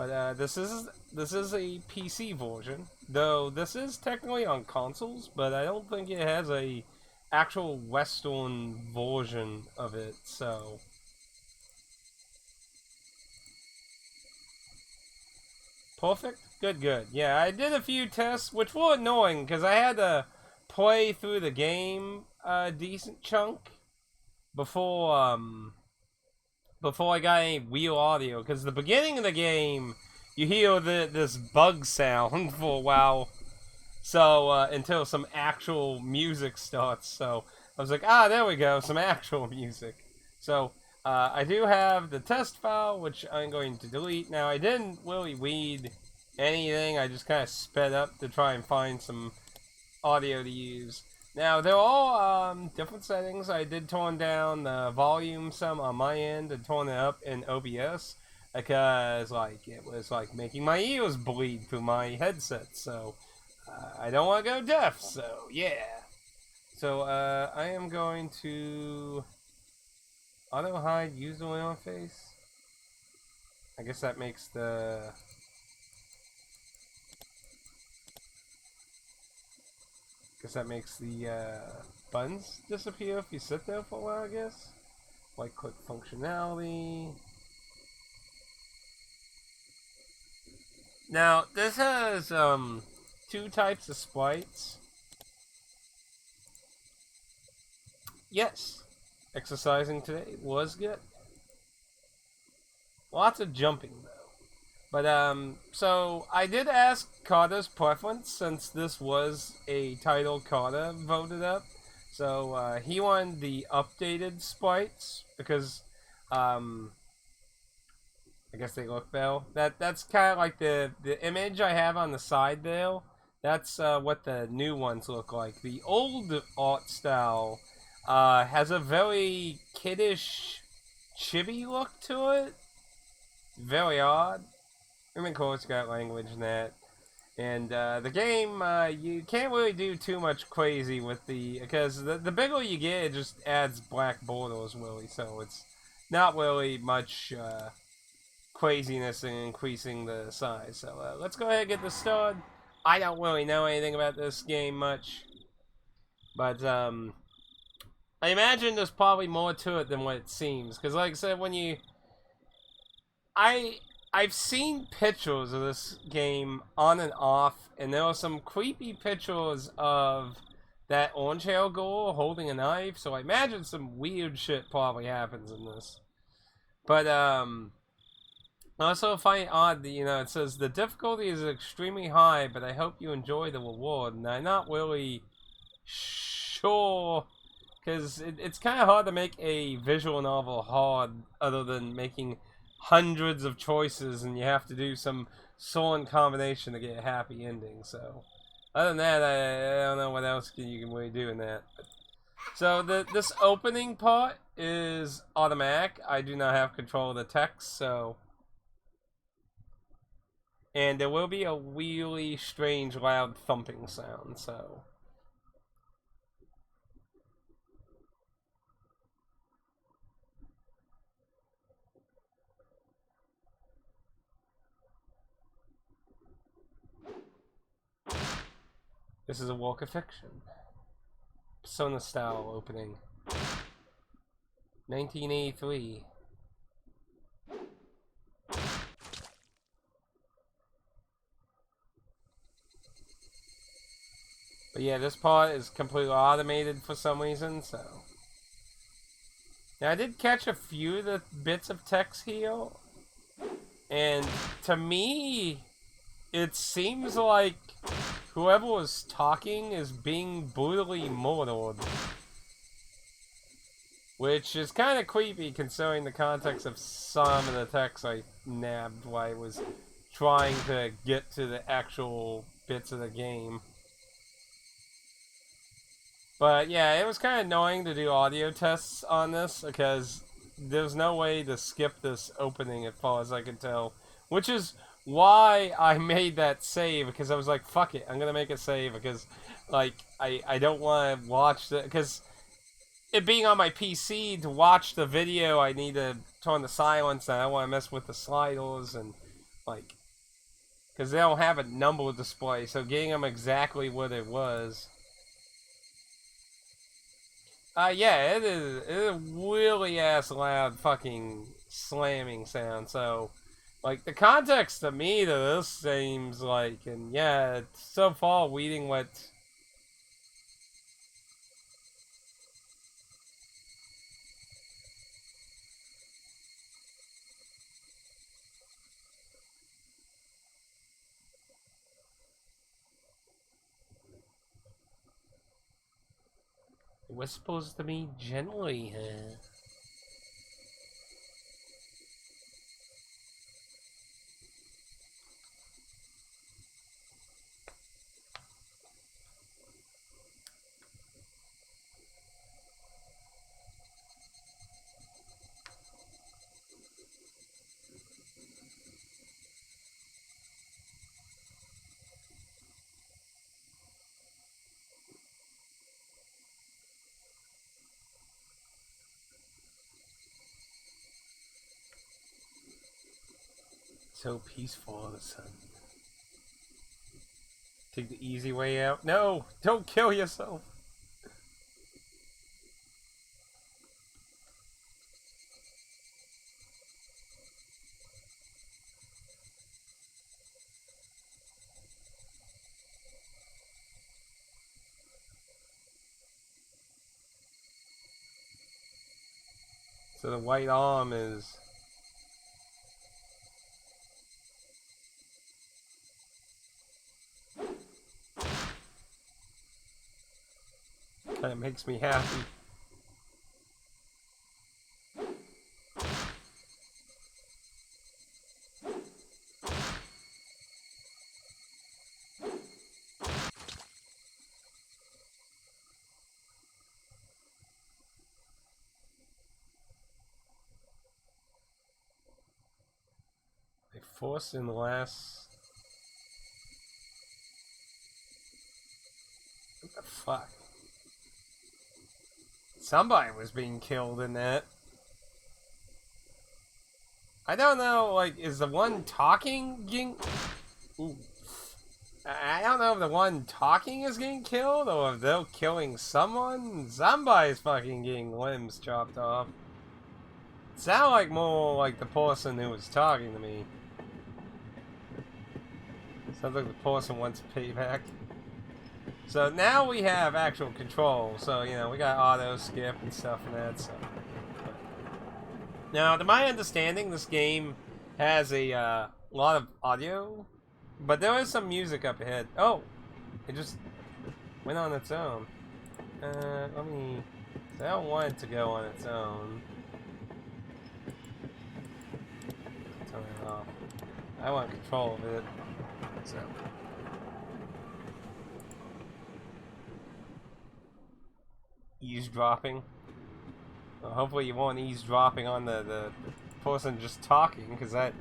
But this is a PC version, though this is technically on consoles, but I don't think it has a actual Western version of it. So perfect, good, good. Yeah, I did a few tests, which were annoying because I had to play through the game a decent chunk before before I got any real audio. Because the beginning of the game, you hear this bug sound for a while, so until some actual music starts. So I was like, there we go, some actual music. So I do have the test file, which I'm going to delete. Now I didn't really read anything. I just kind of sped up to try and find some audio to use. Now, they're all different settings. I did tone down the volume some on my end and tone it up in OBS because, like, it was, like, making my ears bleed through my headset. So, I don't want to go deaf, so, yeah. So, I am going to auto-hide user interface. I guess that makes the... Guess that makes the buttons disappear if you sit there for a while, I guess. Like click functionality. Now, this has two types of sprites. Yes, exercising today was good. Lots of jumping though. But, so I did ask Carter's preference since this was a title Carter voted up. So, he wanted the updated sprites because, I guess they look better. That's kind of like the image I have on the side there. That's, what the new ones look like. The old art style, has a very kiddish, chibi look to it. Very odd. I mean, of course, got language in that. And the game, you can't really do too much crazy with because the bigger you get, it just adds black borders, really. So it's not really much craziness in increasing the size. So let's go ahead and get this started. I don't really know anything about this game much. But I imagine there's probably more to it than what it seems. Because like I said, when you... I've seen pictures of this game on and off, and there are some creepy pictures of that orange hair girl holding a knife, so I imagine some weird shit probably happens in this. But, I also find it odd that, it says the difficulty is extremely high, but I hope you enjoy the reward, and I'm not really sure, because it's kind of hard to make a visual novel hard, other than making hundreds of choices and you have to do some sullen combination to get a happy ending. So other than that, I don't know what else you can really do in that. So this opening part is automatic. I do not have control of the text, so... And there will be a really strange loud thumping sound, so... This is a walk of fiction. Persona style opening. 1983. But yeah, this part is completely automated for some reason, so... Now, I did catch a few of the bits of text here, and to me, it seems like whoever was talking is being brutally murdered. Which is kind of creepy considering the context of some of the text I nabbed while I was trying to get to the actual bits of the game. But yeah, it was kind of annoying to do audio tests on this because there's no way to skip this opening as far as I can tell. Which is why I made that save, because I was like, fuck it, I'm gonna make a save because, like, I don't want to watch the... Because it being on my PC, to watch the video, I need to turn the silence, and I don't want to mess with the sliders, and, like, because they don't have a number display, so getting them exactly what it was. Yeah, it is a really ass loud fucking slamming sound. So, like, the context to me to this seems like, and yeah, it's so far reading what. It was supposed to be gently, huh? So peaceful all of a sudden. Take the easy way out. No! Don't kill yourself! So the white arm is... Kinda makes me happy. They forced in the last... What the fuck? Somebody was being killed in that. I don't know, like, is the one talking getting... Ooh. I don't know if the one talking is getting killed, or if they're killing someone. Somebody's fucking getting limbs chopped off. Sound like more like the person who was talking to me. Sounds like the person wants payback. So now we have actual control. So, you know, we got auto skip and stuff and that. So. Now, to my understanding, this game has a lot of audio, but there is some music up ahead. Oh, it just went on its own. Let me. I don't want it to go on its own. Turn it off. I want control of it. So. Eavesdropping. Well, hopefully you won't eavesdropping on the person just talking, because that'd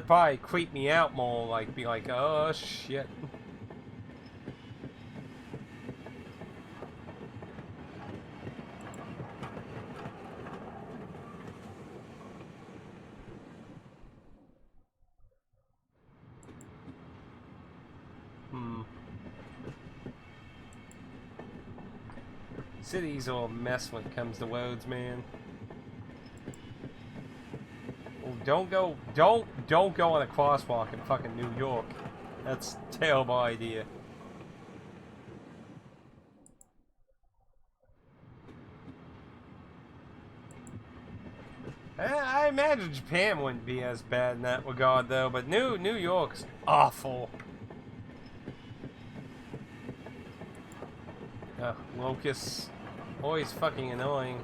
probably creep me out more, like, be like, oh shit. Cities are a mess when it comes to roads, man. Oh, don't go on a crosswalk in fucking New York. That's a terrible idea. I imagine Japan wouldn't be as bad in that regard, though. But New York's awful. Locusts. Always fucking annoying.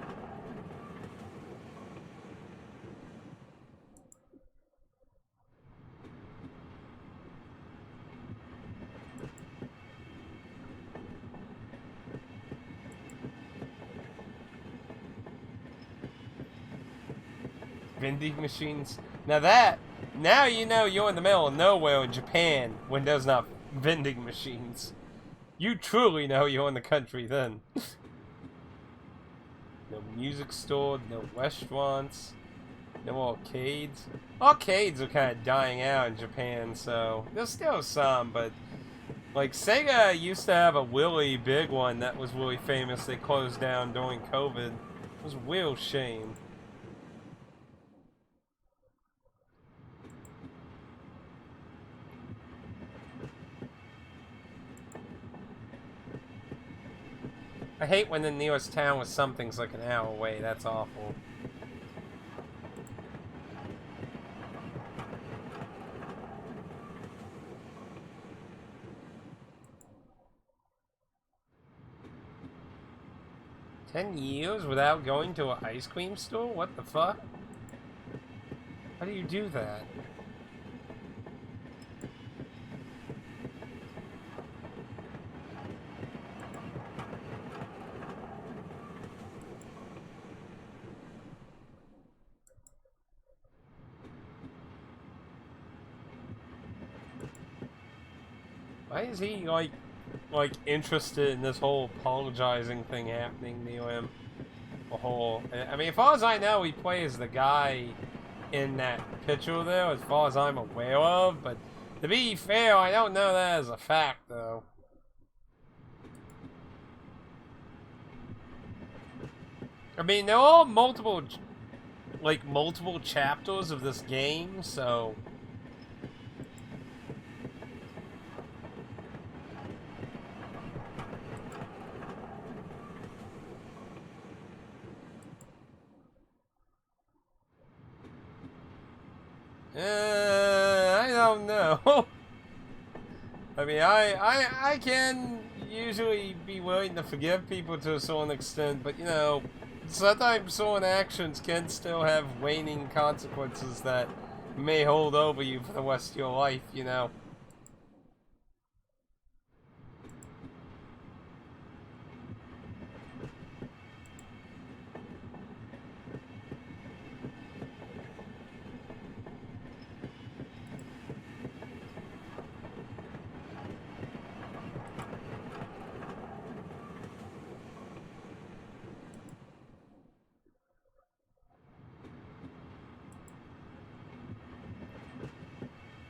Vending machines. Now you know you're in the middle of nowhere in Japan when there's not vending machines. You truly know you're in the country then. No music store, no restaurants, No arcades. Arcades are kind of dying out in Japan, so there's still some, but like Sega used to have a really big one that was really famous. They closed down during COVID. It was a real shame. I hate when the nearest town with something's like an hour away. That's awful. $10 without going to an ice cream store? What the fuck? How do you do that? Why is he like interested in this whole apologizing thing happening to him? I mean, as far as I know, he plays the guy in that picture there, as far as I'm aware of. But to be fair, I don't know that as a fact, though. I mean, there are multiple chapters of this game, so. I don't know. I mean, I can usually be willing to forgive people to a certain extent, but you know, sometimes certain actions can still have waning consequences that may hold over you for the rest of your life, you know.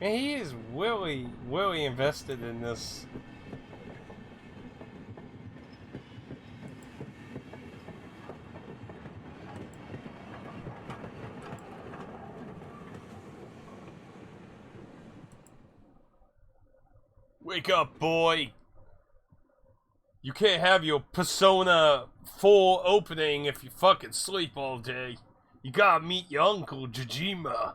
And he is really invested in this. Wake up, boy! You can't have your Persona 4 opening if you fucking sleep all day. You gotta meet your uncle, Jijima.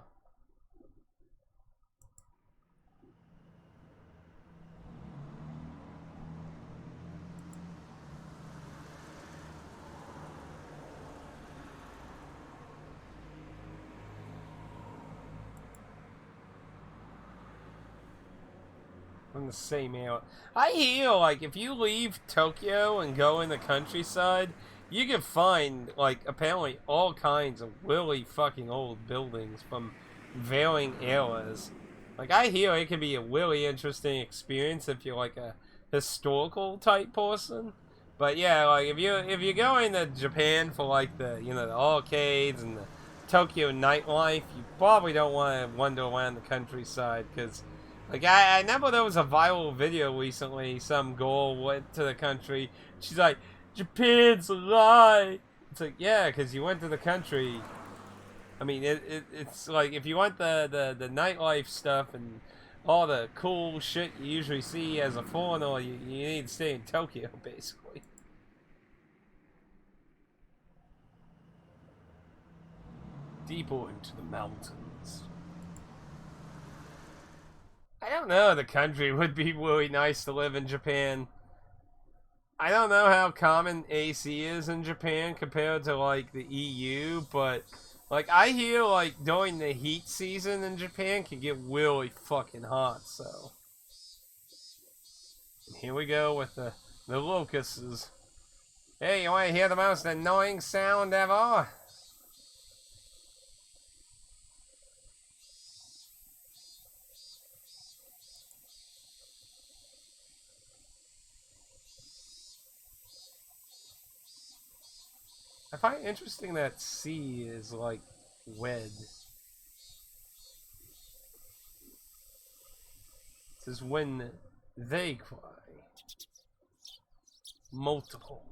From the same era. I hear, like, if you leave Tokyo and go in the countryside, you can find, like, apparently all kinds of really fucking old buildings from varying eras. Like, I hear it can be a really interesting experience if you're, like, a historical type person. But yeah, like, if you're going to Japan for, like, the arcades and the Tokyo nightlife, you probably don't want to wander around the countryside, because like, I remember there was a viral video recently. Some girl went to the country. She's like, Japan's a lie. It's like, yeah, because you went to the country. I mean, it's like, if you want the nightlife stuff and all the cool shit you usually see as a foreigner, you need to stay in Tokyo, basically. Deeper into the mountains. I don't know. The country would be really nice to live in Japan. I don't know how common AC is in Japan compared to like the EU, but like I hear like during the heat season in Japan can get really fucking hot. So here we go with the locusts. Hey, you want to hear the most annoying sound ever? I find it interesting that C is like Wed. This is when they cry. Multiple.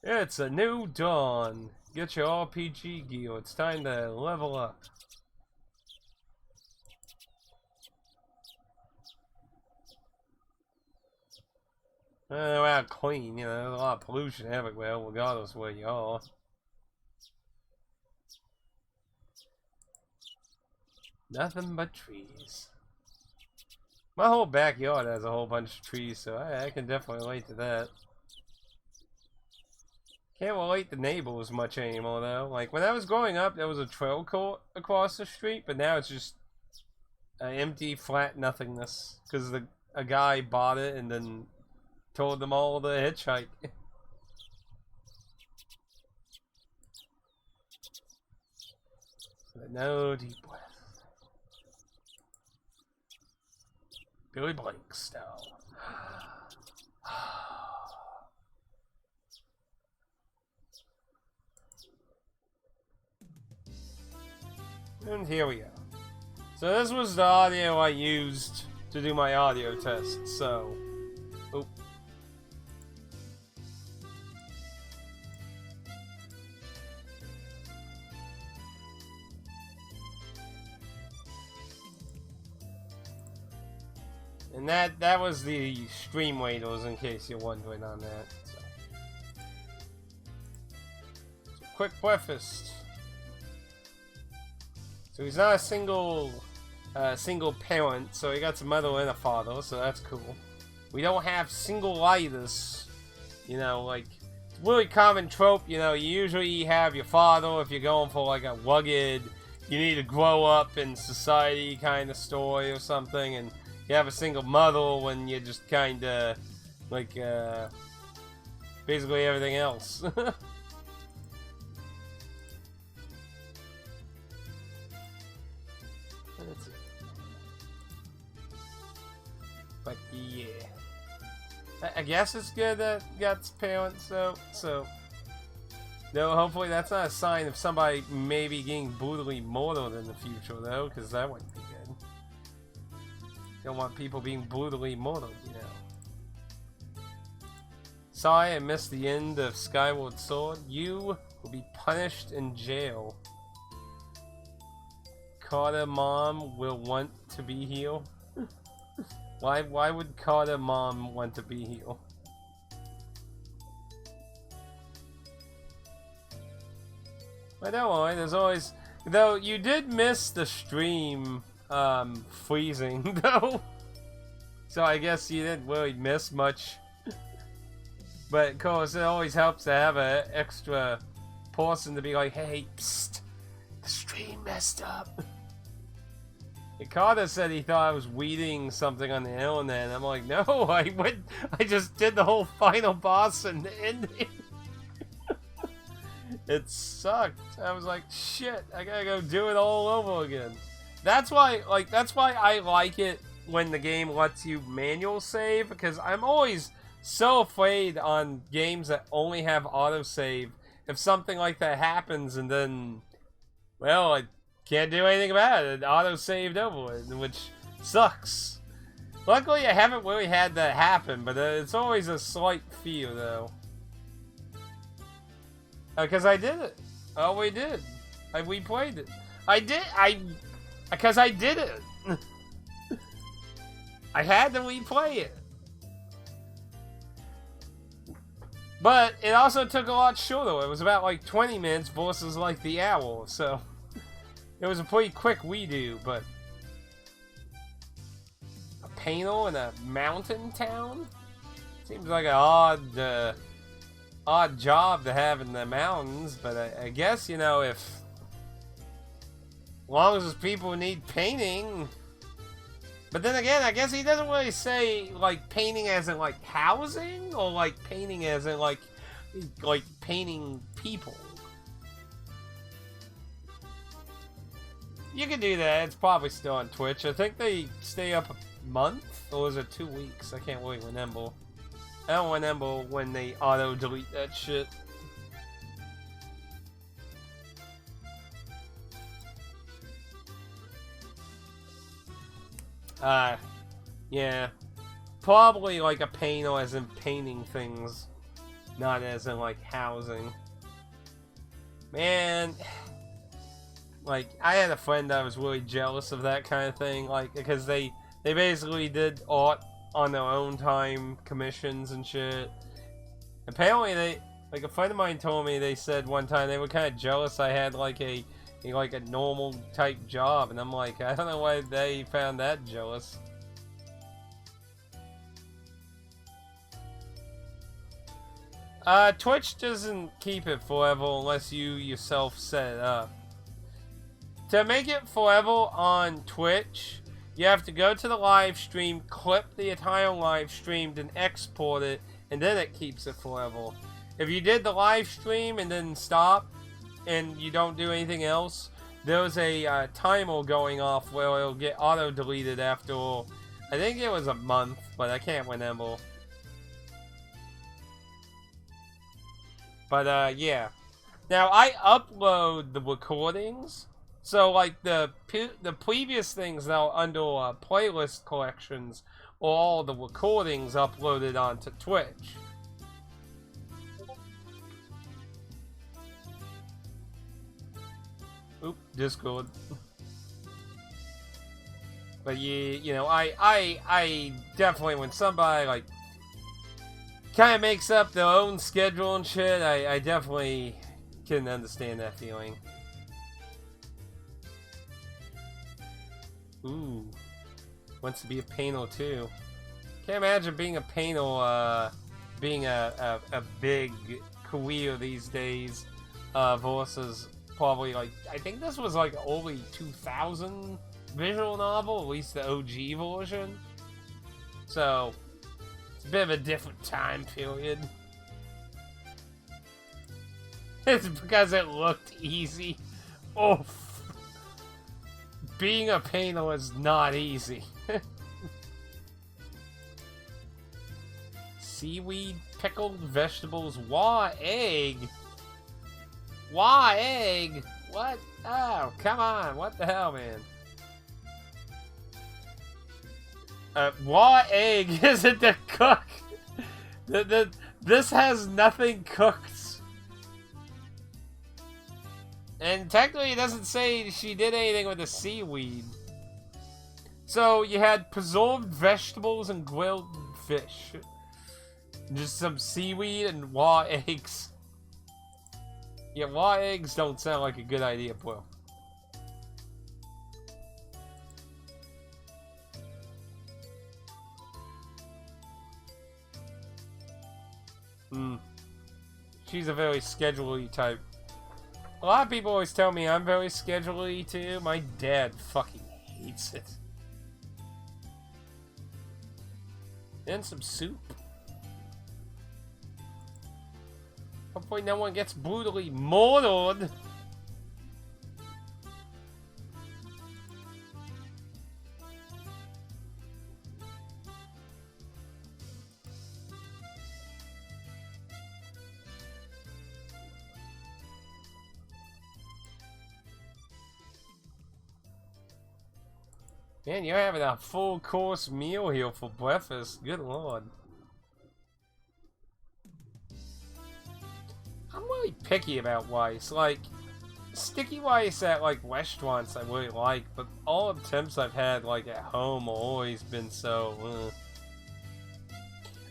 It's a new dawn. Get your RPG gear. It's time to level up. We're out clean, you know, there's a lot of pollution everywhere, regardless of where you are. Nothing but trees. My whole backyard has a whole bunch of trees, so I can definitely relate to that. Can't relate to neighbors much anymore, though. Like, when I was growing up, there was a trail court across the street, but now it's just an empty, flat nothingness. Because a guy bought it and then told them all to hitchhike. But no deep breath. Billy Blake style. And here we go. So this was the audio I used to do my audio test, so... Oop. And that was the stream waiters, in case you're wondering on that. So quick preface. So he's not a single parent, so he got a mother and a father, so that's cool. We don't have single-itis, you know, like, it's a really common trope, you know, you usually have your father if you're going for like a rugged, you need to grow up in society kind of story or something, and you have a single mother when you're just kind of, like, basically everything else. But yeah, I guess it's good that got parents, so no, hopefully that's not a sign of somebody maybe getting brutally murdered in the future, though, because that wouldn't be good. Don't want people being brutally murdered, you know. Sorry I missed the end of Skyward Sword. You will be punished in jail. Carter mom will want to be healed. Why would Carter mom want to be healed? But don't worry, there's always... Though, you did miss the stream, freezing, though. So I guess you didn't really miss much. But, of course, it always helps to have an extra person to be like, hey, psst, the stream messed up. Carter said he thought I was weeding something on the internet, and I'm like, no, I just did the whole final boss and the ending. It sucked. I was like, shit, I gotta go do it all over again. That's why I like it when the game lets you manual save, because I'm always so afraid on games that only have autosave, if something like that happens and then, well, I can't do anything about it. It auto-saved over it, which sucks. Luckily, I haven't really had that happen, but it's always a slight fear, though. Because I did it. Oh, we did. We played it. Because I did it. I had to replay it. But it also took a lot shorter. It was about like 20 minutes versus like the hour, so... It was a pretty quick redo, but... A panel in a mountain town? Seems like an odd job to have in the mountains, but I guess, you know, if... As long as people need painting... But then again, I guess he doesn't really say, like, painting as in, like, housing? Or, like, painting as in, like painting people? You can do that. It's probably still on Twitch. I think they stay up a month, or is it 2 weeks? I can't really remember. I don't remember when they auto-delete that shit. Yeah. Probably like a painter as in painting things, not as in like housing. Man, like I had a friend that was really jealous of that kind of thing, like because they basically did art on their own time, commissions and shit. Apparently like a friend of mine told me they said one time they were kind of jealous I had like a normal type job, and I'm like, I don't know why they found that jealous. Twitch doesn't keep it forever unless you yourself set it up. To make it forever on Twitch, you have to go to the live stream, clip the entire live stream, then export it, and then it keeps it forever. If you did the live stream and then stop, and you don't do anything else, there's a timer going off where it'll get auto-deleted after, I think it was a month, but I can't remember. But, yeah. Now, I upload the recordings, so, like, the previous things now under playlist collections are all the recordings uploaded onto Twitch. Oop, Discord. But you know, I definitely, when somebody like kind of makes up their own schedule and shit, I definitely can understand that feeling. Ooh, wants to be a painter too. Can't imagine being a painter, being a big career these days, versus probably like, I think this was like early 2000 visual novel, at least the OG version. So it's a bit of a different time period. It's because it looked easy. Oof. Being a painter is not easy. Seaweed, pickled vegetables, raw egg. Raw egg? What? Oh, come on. What the hell, man? Raw egg isn't to cook. This has nothing cooked. And technically it doesn't say she did anything with the seaweed. So you had preserved vegetables and grilled fish. Just some seaweed and raw eggs. Yeah, raw eggs don't sound like a good idea, bro. She's a very schedule-y type. A lot of people always tell me I'm very schedule-y too. My dad fucking hates it. And some soup. Hopefully no one gets brutally murdered. Man, you're having a full course meal here for breakfast. Good lord. I'm really picky about rice. Like, sticky rice at like restaurants I really like, but all attempts I've had like at home have always been so.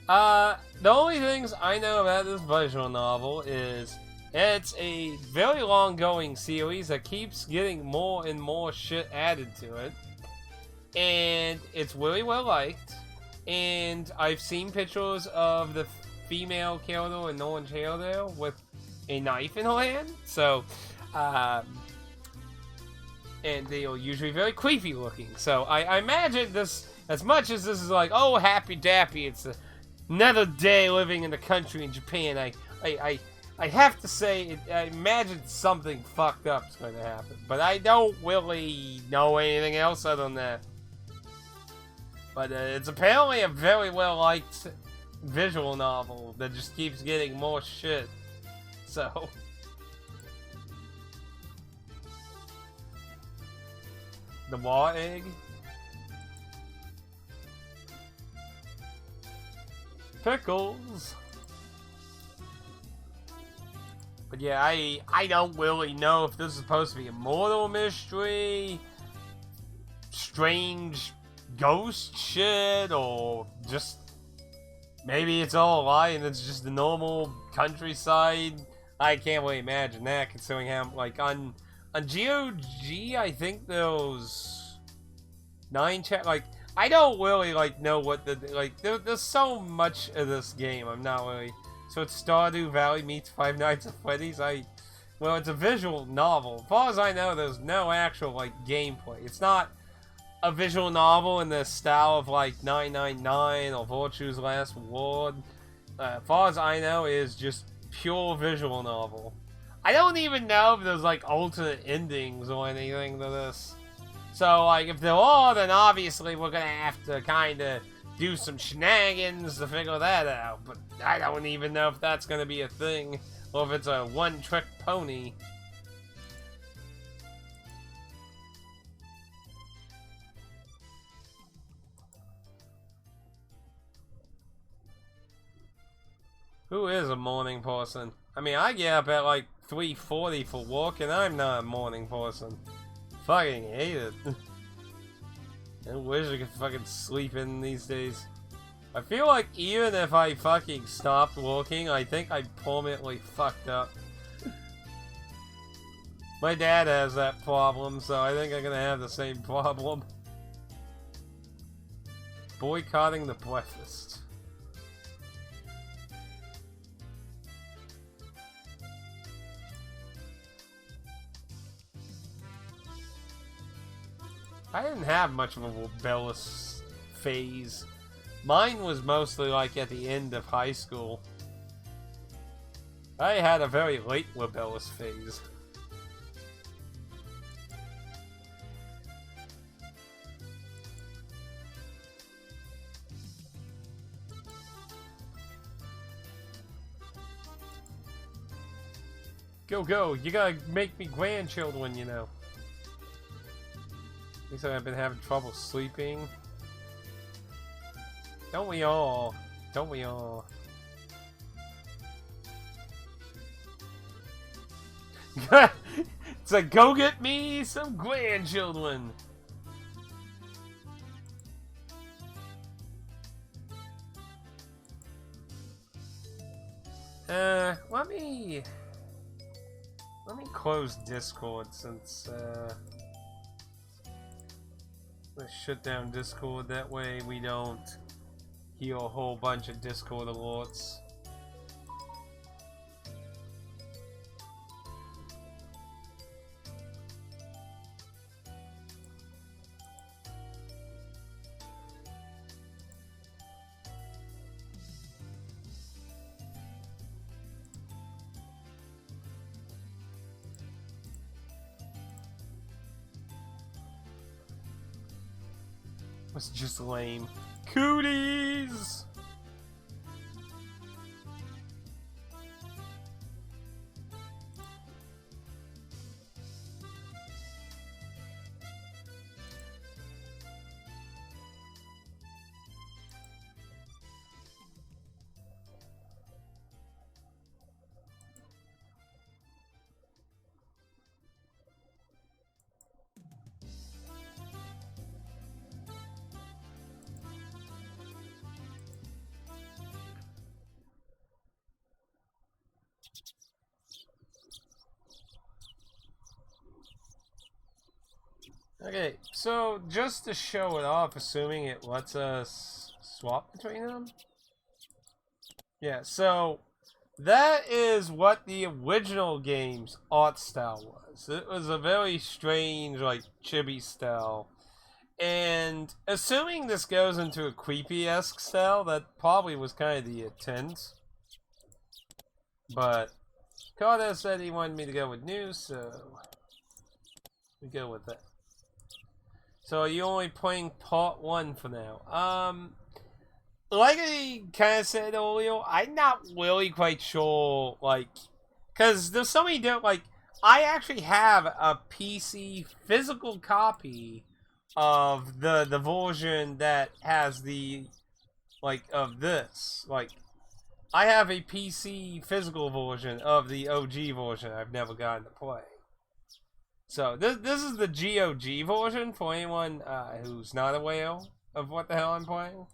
The only things I know about this visual novel is it's a very long-going series that keeps getting more and more shit added to it. And it's really well liked. And I've seen pictures of the female character in orange hair there with a knife in her hand. So, and they are usually very creepy looking. So I imagine this, as much as this is like, oh, happy dappy, it's another day living in the country in Japan. I have to say, I imagine something fucked up is going to happen. But I don't really know anything else other than that. But it's apparently a very well-liked visual novel that just keeps getting more shit. So... The raw egg? Pickles. But yeah, I don't really know if this is supposed to be a mortal mystery, strange ghost shit, or just maybe it's all a lie and it's just the normal countryside. I can't really imagine that, considering how, like, on GOG, I think those 9 like, I don't really, like, know what the, like, there's so much of this game, I'm not really, so it's Stardew Valley meets Five Nights at Freddy's, well, it's a visual novel. As far as I know, there's no actual, like, gameplay. It's not a visual novel in the style of, like, 999 or Virtue's Last Word. As far as I know, it is just pure visual novel. I don't even know if there's, like, alternate endings or anything to this. So, like, if there are, then obviously we're gonna have to kind of do some shenanigans to figure that out. But I don't even know if that's gonna be a thing, or if it's a one-trick pony. Who is a morning person? I mean, I get up at like 3:40 for work, and I'm not a morning person. Fucking hate it. I wish I could fucking sleep in these days. I feel like even if I fucking stopped working, I think I'd permanently fucked up. My dad has that problem, so I think I'm gonna have the same problem. Boycotting the breakfast. I didn't have much of a rebellious phase. Mine was mostly like at the end of high school. I had a very late rebellious phase. Go, go, you gotta make me grandchildren, you know. Looks like I've been having trouble sleeping. Don't we all? Don't we all? It's like, go get me some grandchildren! Let me close Discord since, let's shut down Discord, that way we don't hear a whole bunch of Discord alerts. It's just lame. Cooties! Okay, so just to show it off, assuming it lets us swap between them. Yeah, so that is what the original game's art style was. It was a very strange, like, chibi style. And assuming this goes into a creepy-esque style, that probably was kind of the intent. But Carter said he wanted me to go with new, so we go with that. So are you only playing part 1 for now? Like I kind of said earlier, I'm not really quite sure, like, because there's so many different, like, I actually have a PC physical copy of the version that has the like, of this. Like, I have a PC physical version of the OG version I've never gotten to play. So, this is the GOG version for anyone who's not aware of what the hell I'm playing.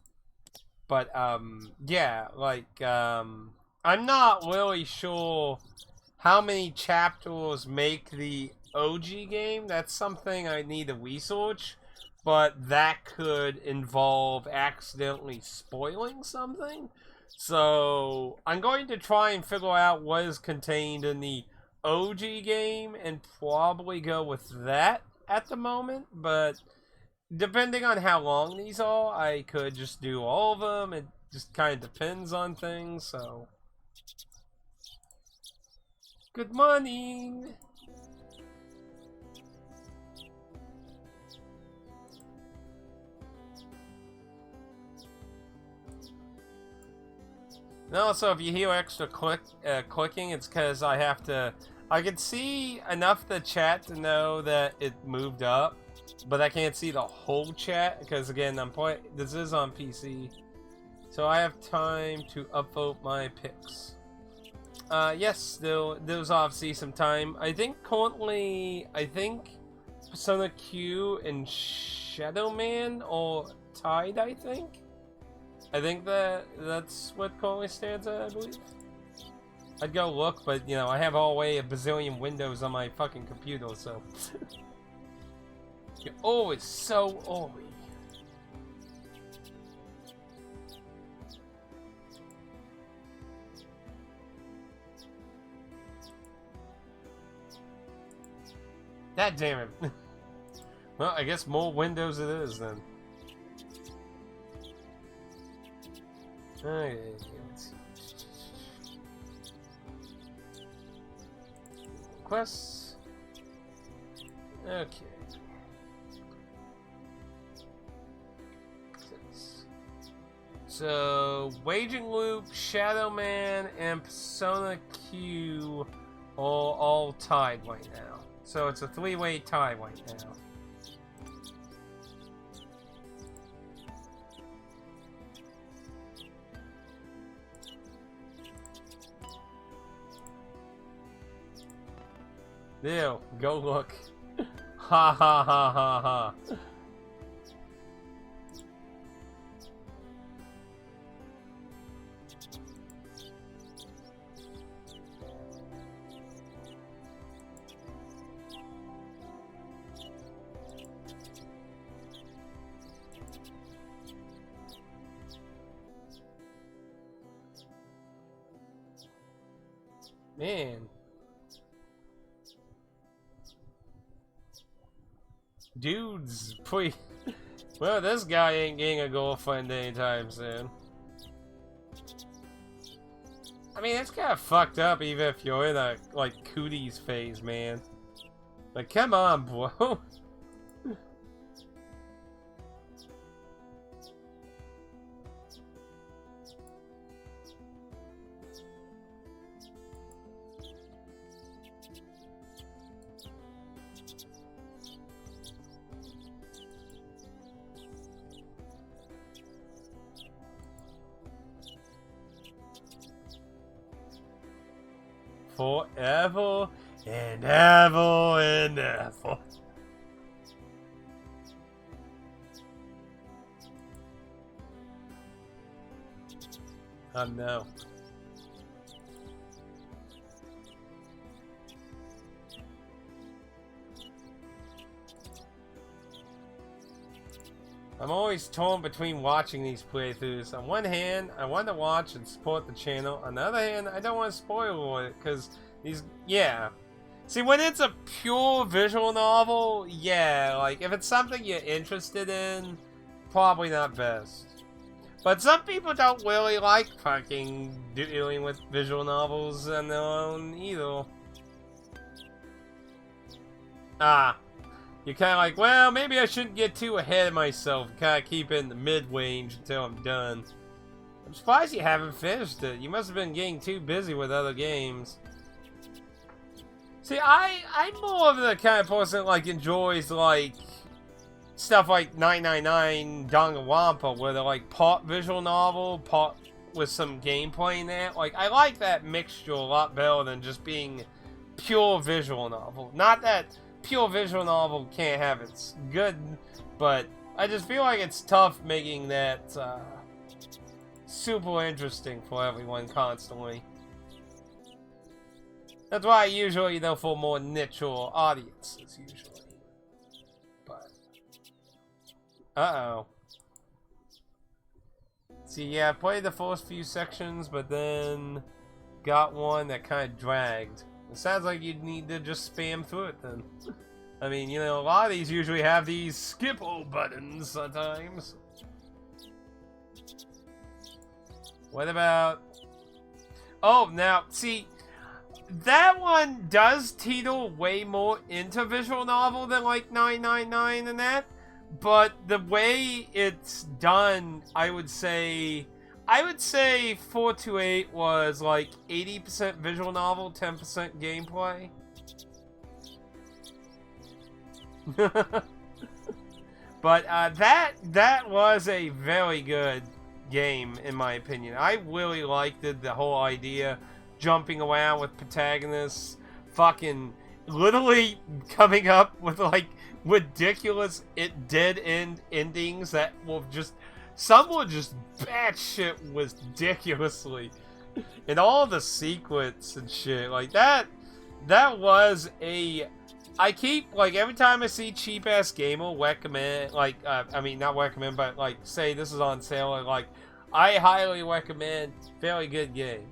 But, yeah, like, I'm not really sure how many chapters make the OG game. That's something I need to research, but that could involve accidentally spoiling something. So, I'm going to try and figure out what is contained in the OG game and probably go with that at the moment, but depending on how long these are, I could just do all of them. It just kind of depends on things, so. Good morning! And also, if you hear extra clicking, it's because I have to. I can see enough the chat to know that it moved up, but I can't see the whole chat because again, this is on PC, so I have time to upvote my picks. Yes, there's obviously some time. I think currently, Persona Q and Shadow Man are tied. I think that's what currently stands at, I believe. I'd go look, but, you know, I have all the way a bazillion windows on my fucking computer, so. You're always so early. God damn it. Well, I guess more windows it is, then. Okay, let's see. Quests. Okay. So, Waging Loop, Shadow Man, and Persona Q are all tied right now. So it's a three-way tie right now. Ew, go look. Ha ha ha ha ha. Man. Dude's pretty... Well, this guy ain't getting a girlfriend anytime soon. I mean, it's kind of fucked up even if you're in a, like, cooties phase, man. Like, come on, bro. Forever and ever and ever. Oh no. I'm always torn between watching these playthroughs. On one hand, I want to watch and support the channel. On the other hand, I don't want to spoil it, because these... Yeah. See, when it's a pure visual novel, yeah, like, if it's something you're interested in, probably not best. But some people don't really like fucking dealing with visual novels on their own, either. Ah. You're kind of like, well, maybe I shouldn't get too ahead of myself. Kind of keep it in the mid-range until I'm done. I'm surprised you haven't finished it. You must have been getting too busy with other games. See, I'm more of the kind of person that, like, enjoys, like, stuff like 999 Danganronpa, where they're like part visual novel, part with some gameplay in that. Like, I like that mixture a lot better than just being pure visual novel. Not that pure visual novel can't have its good, but I just feel like it's tough making that super interesting for everyone constantly. That's why I usually go for more niche or audiences, usually. But, uh-oh. See, yeah, I played the first few sections, but then got one that kind of dragged. It sounds like you'd need to just spam through it then. I mean, you know, a lot of these usually have these skip-o buttons sometimes. What about... Oh, now, see, that one does teeter way more into visual novel than, like, 999 and that. But the way it's done, I would say 428 was like 80% visual novel, 10% gameplay. But that was a very good game in my opinion. I really liked it, the whole idea, jumping around with protagonists, fucking literally coming up with like ridiculous dead end endings that will just, some will just batshit ridiculously, and all the sequence and shit like that. That was a, I keep, like, every time I see cheap ass gamer recommend, like, I mean not recommend, but like say this is on sale, and like I highly recommend, very good game.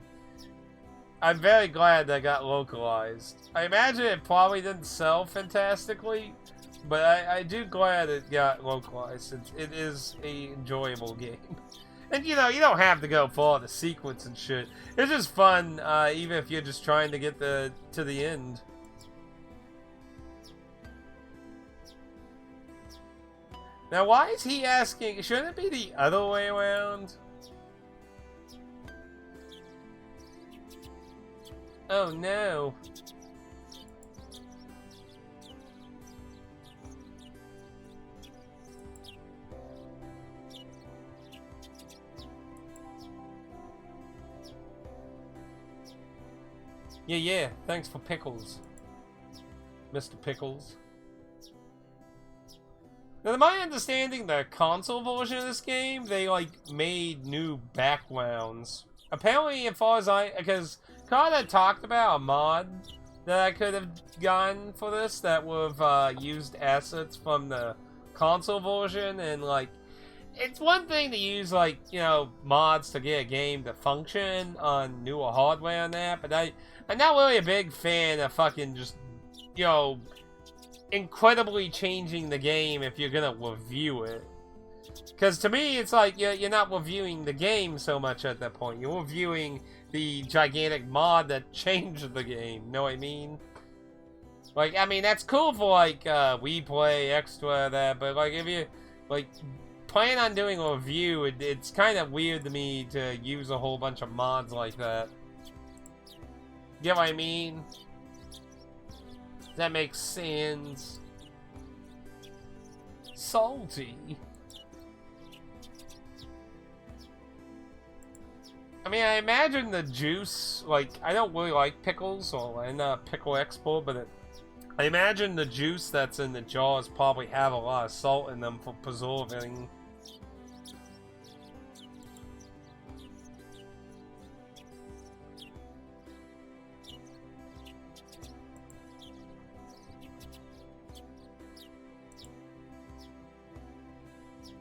I'm very glad that got localized. I imagine it probably didn't sell fantastically, but I do glad it got localized. It is a enjoyable game. And you know, you don't have to go for all the sequence and shit. It's just fun, even if you're just trying to get to the end. Now, why is he asking? Shouldn't it be the other way around? Oh no. Yeah, thanks for Pickles, Mr. Pickles. Now, to my understanding, the console version of this game, they, like, made new backgrounds. Apparently, as far as because Carter had talked about a mod that I could have gotten for this that would have used assets from the console version, and, like, it's one thing to use, like, you know, mods to get a game to function on newer hardware and that, but I'm not really a big fan of fucking just, you know, incredibly changing the game if you're gonna review it. Because to me, it's like you're not reviewing the game so much at that point. You're reviewing the gigantic mod that changed the game. Know what I mean? Like, I mean, that's cool for, like, Wii Play, Extra, that, but, like, if you, like, plan on doing a review, it's kind of weird to me to use a whole bunch of mods like that. Get what I mean? That makes sense. Salty. I mean, I imagine the juice, like, I don't really like pickles, or I'm not a pickle expert, but I imagine the juice that's in the jars probably have a lot of salt in them for preserving.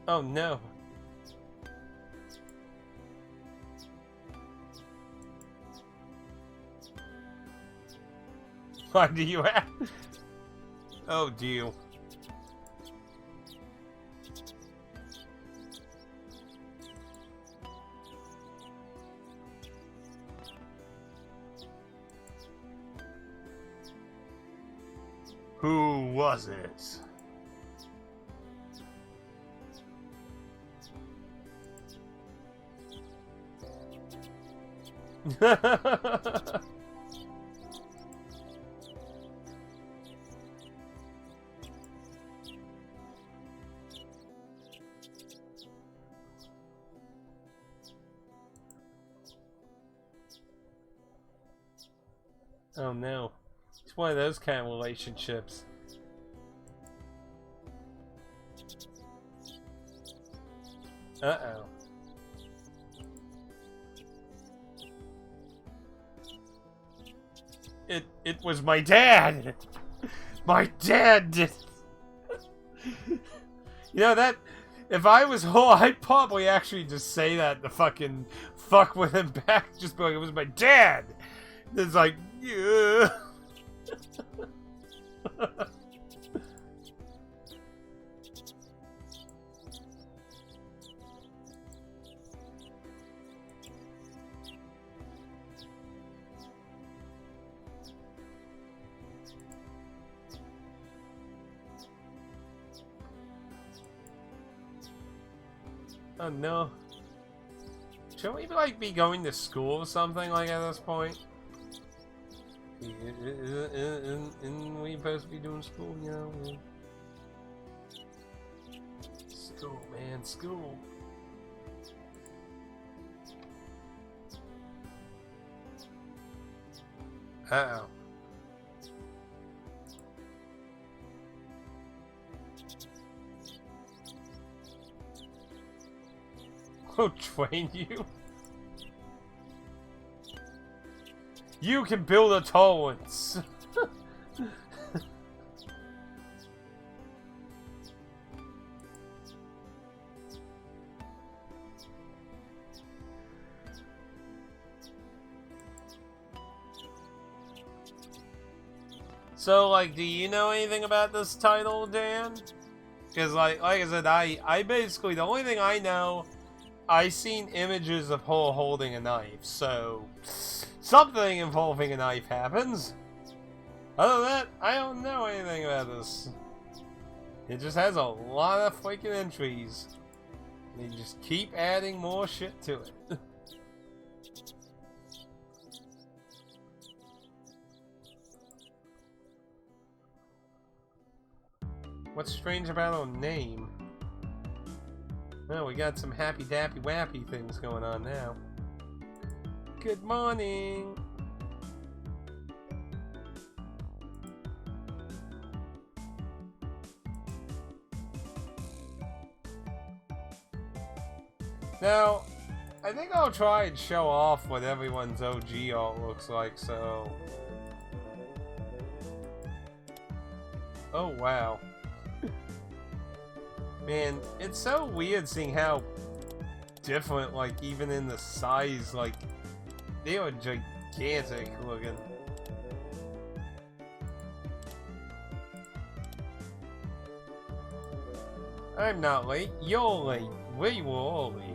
Oh no. Why do you have? Oh dear. Who was it? Oh no. It's one of those kind of relationships. Uh-oh. It was my dad! My dad did. You know that if I was whole, I'd probably actually just say that to fucking fuck with him back. Just be like, it was my dad. It's like, yeah. Oh no. Shouldn't we like be going to school or something like at this point? Isn't we supposed to be doing school, you know? School, man, school. Uh-oh. I'll train you. You can build a tolerance. So, like, do you know anything about this title, Dan? Because, like I said, I basically, the only thing I know, I seen images of her holding a knife, so something involving a knife happens. Other than that, I don't know anything about this. It just has a lot of freaking entries. They just keep adding more shit to it. What's strange about her name? Well, we got some happy dappy wappy things going on now. Good morning! Now, I think I'll try and show off what everyone's OG art looks like, so... Oh, wow. Man, it's so weird seeing how different, like, even in the size, like, they are gigantic looking. I'm not late, you're late. We were all late.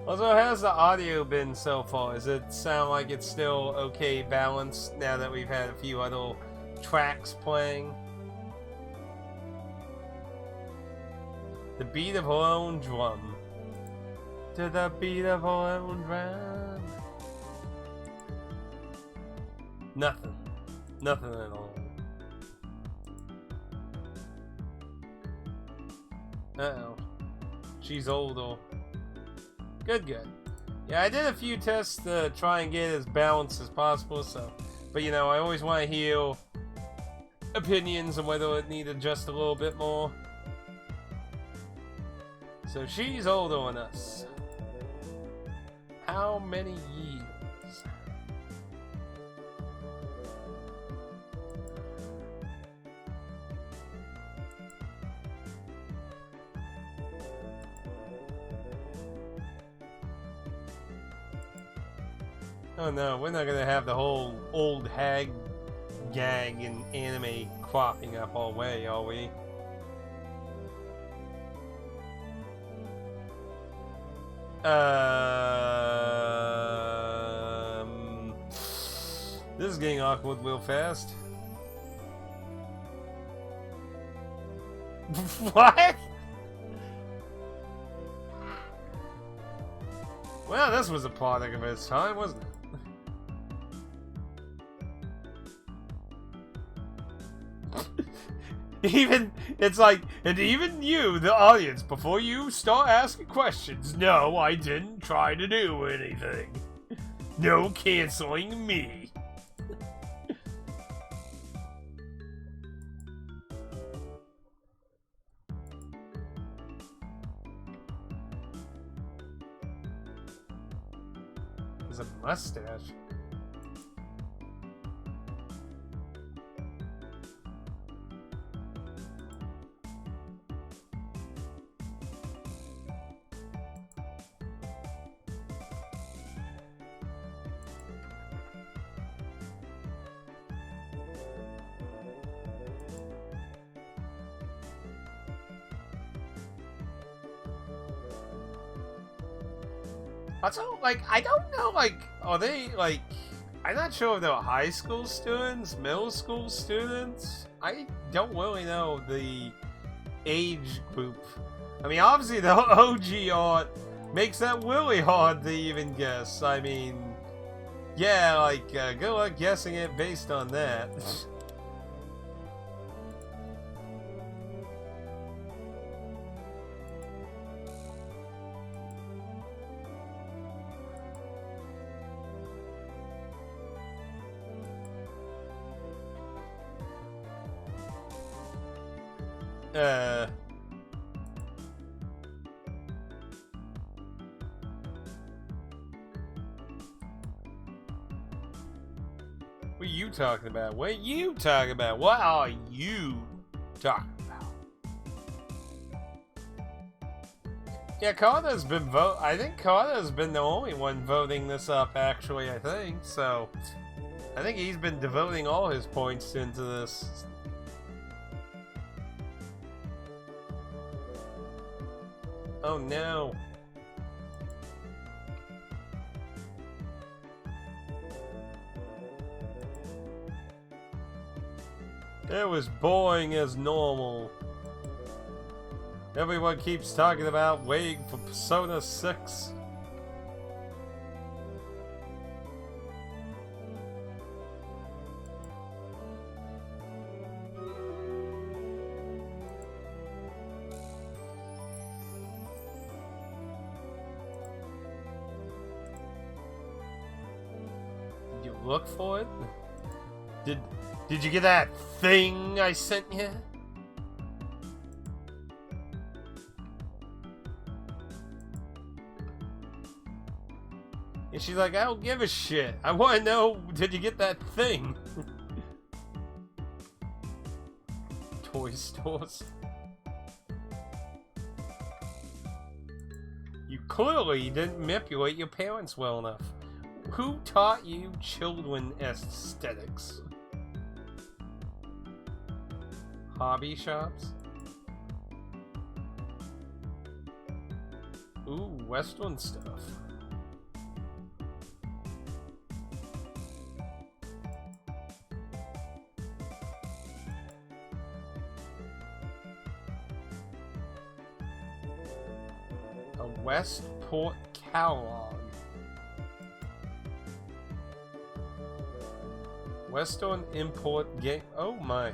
Also, how's the audio been so far? Does it sound like it's still okay balanced now that we've had a few other tracks playing? The beat of her own drum. To the beat of her own drum. Nothing. Nothing at all. Uh-oh. She's older. Good, good. Yeah, I did a few tests to try and get as balanced as possible, so... But, you know, I always want to hear opinions on whether it needed just a little bit more. So she's older than us. How many years? Oh no, we're not gonna have the whole old hag gag in anime cropping up all way, are we? This is getting awkward real fast. What? Well, this was a product of its time, wasn't it? Even, it's like, and even you, the audience, before you start asking questions, no, I didn't try to do anything. No canceling me. There's a mustache. Also, like, I don't know, like, are they, like, I'm not sure if they're high school students, middle school students. I don't really know the age group. I mean, obviously the OG art makes that really hard to even guess. I mean, yeah, like, good luck guessing it based on that. What are you talking about? What are you talking about? What are you talking about? Yeah, Carter's been I think Carter's been the only one voting this up, actually, I think. So, I think he's been devoting all his points into this. Oh no. It was boring as normal. Everyone keeps talking about waiting for Persona 6. Did you look for it? Did you get that thing I sent you? And she's like, I don't give a shit. I want to know, did you get that thing? Toy stores. You clearly didn't manipulate your parents well enough. Who taught you children aesthetics? Hobby shops? Ooh, Western stuff. A Westport catalog. Western import game. Oh my.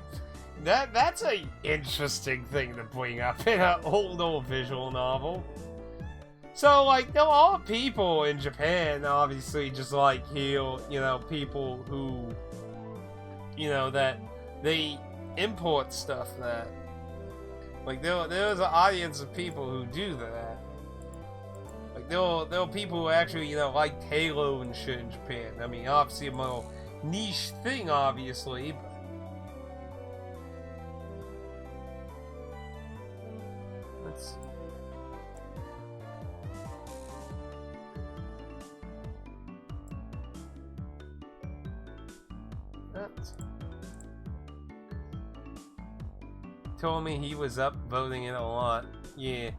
That's a interesting thing to bring up in an old visual novel. So, like, there are people in Japan, obviously, just like here, you know, people who, you know, that they import stuff that, like, there's an audience of people who do that. Like, there are people who actually, you know, like Halo and shit in Japan. I mean, obviously a more niche thing, obviously, but let's see. Told me he was up voting it a lot. Yeah,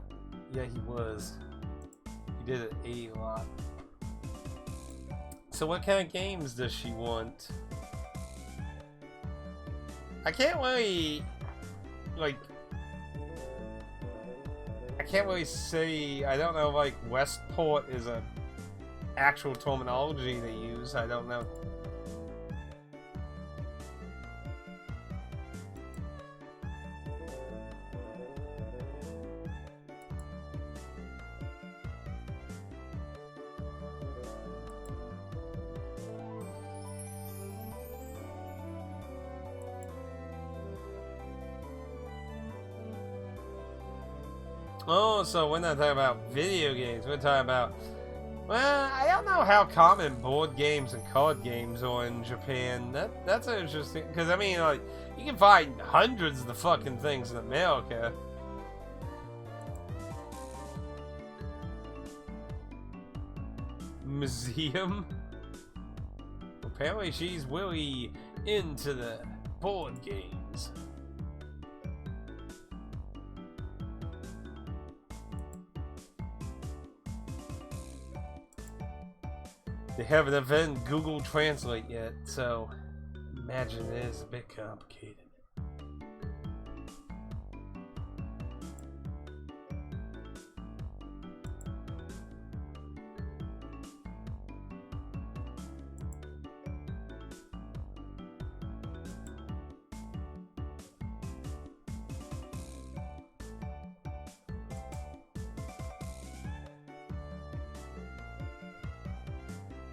he was. He did it a lot. So what kind of games does she want? I can't really, like, I can't really say, I don't know, like, Westport is a actual terminology they use, I don't know. Oh, so we're not talking about video games. We're talking about... Well, I don't know how common board games and card games are in Japan. That's interesting. Because, I mean, like, you can find hundreds of the fucking things in America. Museum? Apparently she's really into the board games. They haven't invented Google Translate yet, so imagine it is a bit complicated.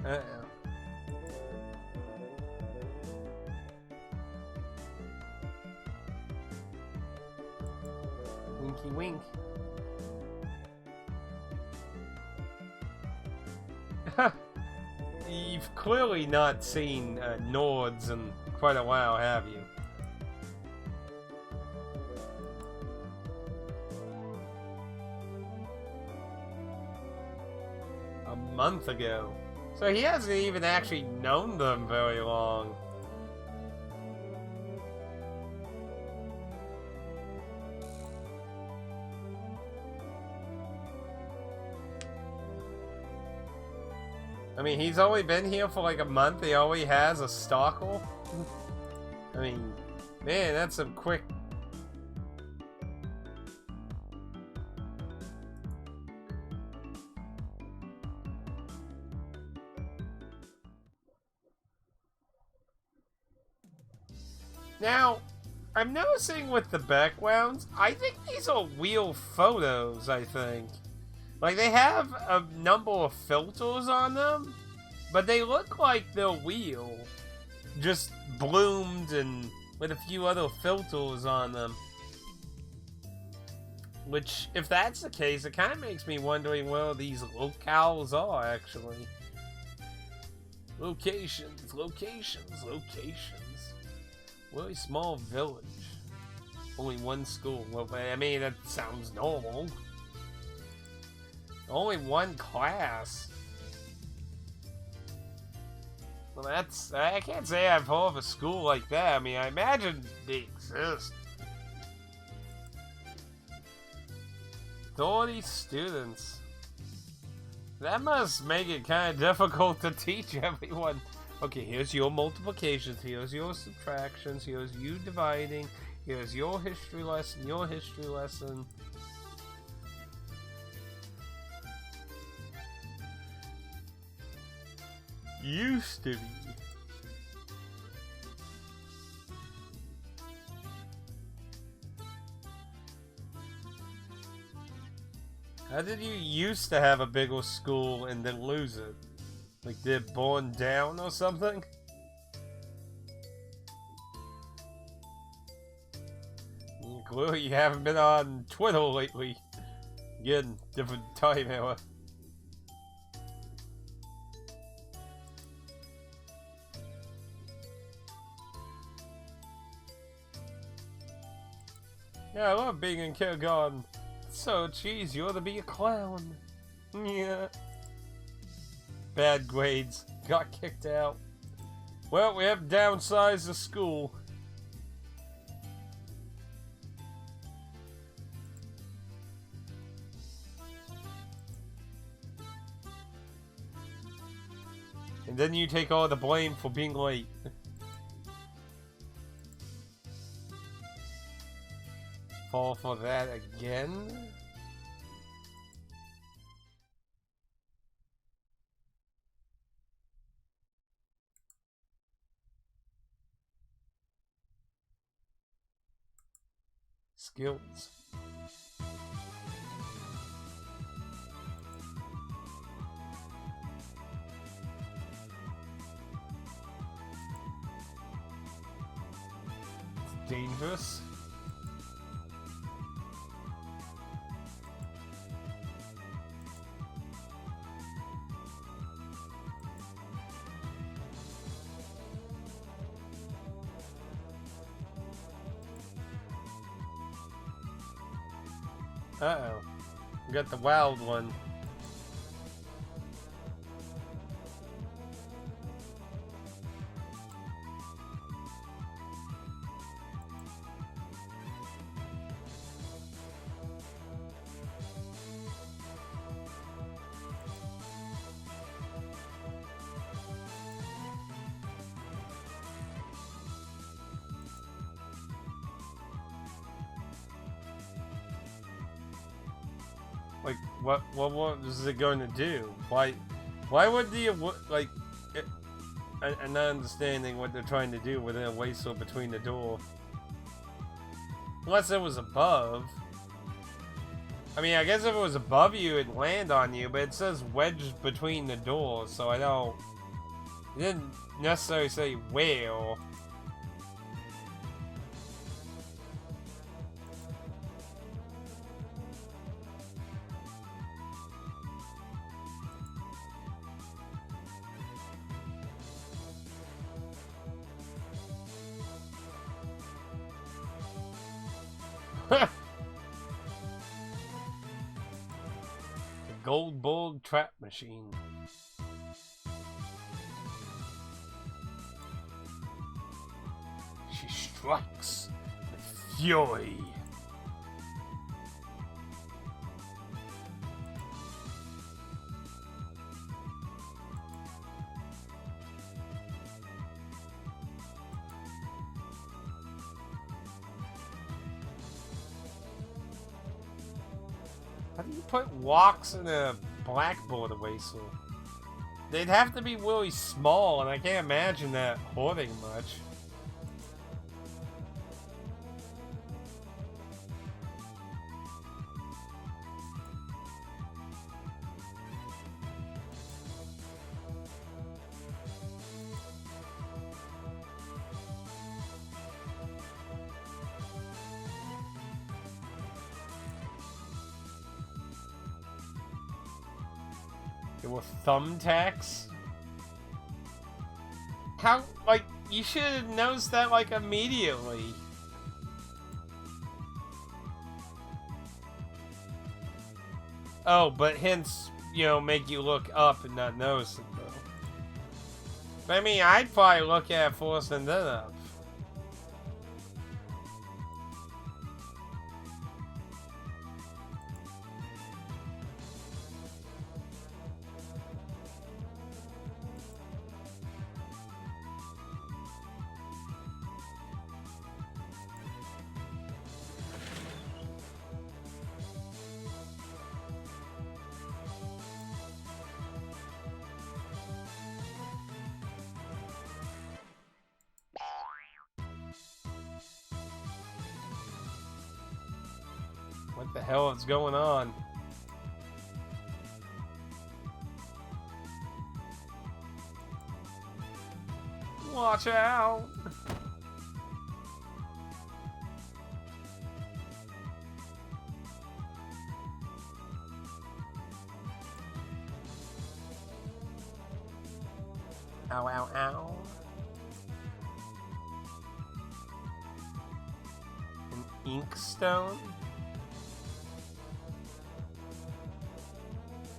Uh-oh. Winky wink. You've clearly not seen Nords in quite a while, have you? A month ago. So he hasn't even actually known them very long. I mean, he's only been here for like a month. He already has a stalker. I mean, man, that's some quick... Now, I'm noticing with the backgrounds, I think these are real photos, I think. Like, they have a number of filters on them, but they look like they're real. Just bloomed and with a few other filters on them. Which, if that's the case, it kind of makes me wondering where these locales are, actually. Locations, locations, locations. Really small village. Only one school. Well, I mean, that sounds normal. Only one class. Well, that's... I can't say I've heard of a school like that. I mean, I imagine they exist. 30 students. That must make it kind of difficult to teach everyone. Okay, here's your multiplications, here's your subtractions, here's you dividing, here's your history lesson, your history lesson. Used to be. How did you used to have a bigger school and then lose it? Like they're born down or something? Clearly you haven't been on Twitter lately. Again, different time era. Yeah, I love being in kindergarten. So geez, you ought to be a clown. Yeah. Bad grades. Got kicked out. Well, we have downsized the school. And then you take all the blame for being late. Fall for that again? Skills. It's dangerous. Uh-oh. We got the wild one. Like, what is it going to do? Why would the, like, I'm not understanding what they're trying to do with a whistle between the door. Unless it was above. I mean, I guess if it was above you, it'd land on you, but it says wedged between the doors, so I don't... It didn't necessarily say where. Gold Bull Trap Machine. She strikes with fury. How do you put walks in a blackboard whistle? They'd have to be really small, and I can't imagine that hoarding much. With thumbtacks? How, like, you should have noticed that, like, immediately. Oh, but hints, you know, make you look up and not notice it, though. But, I mean, I'd probably look at it first and then up. What the hell is going on? Watch out! Ow, ow, ow. An inkstone?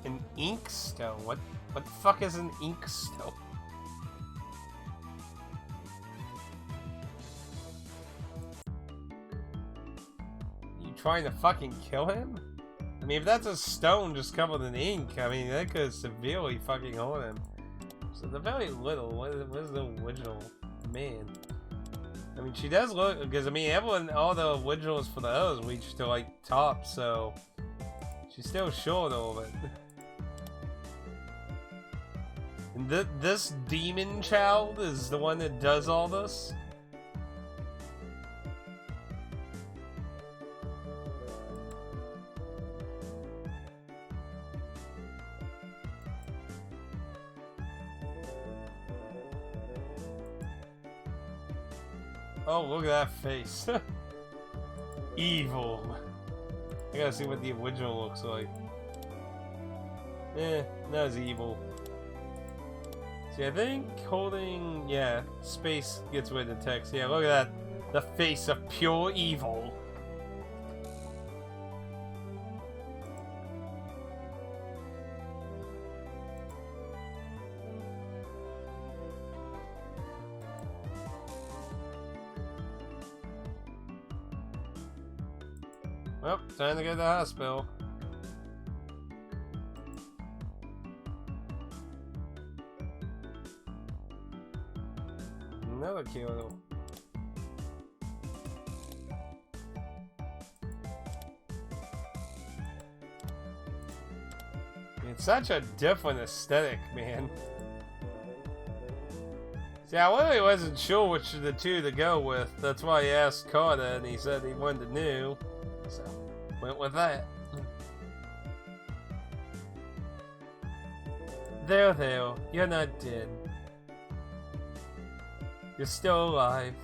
An inkstone? What the fuck is an inkstone? You trying to fucking kill him? I mean, if that's a stone just covered in ink, I mean, that could severely fucking hurt him. So they're very little. What is the original man? I mean, she does look, because I mean, all the originals for the others reach to like top, so she's still short a little bit. And this demon child is the one that does all this? Oh, look at that face. Evil. I gotta see what the original looks like. Not as evil. See, I think holding, yeah, space gets rid of the text. Yeah, look at that. The face of pure evil. Oh, time to go to the hospital. Another Kyoto. It's such a different aesthetic, man. See, I really wasn't sure which of the two to go with. That's why I asked Carter, and he said he wanted new. So, went with that. There, you're not dead. You're still alive.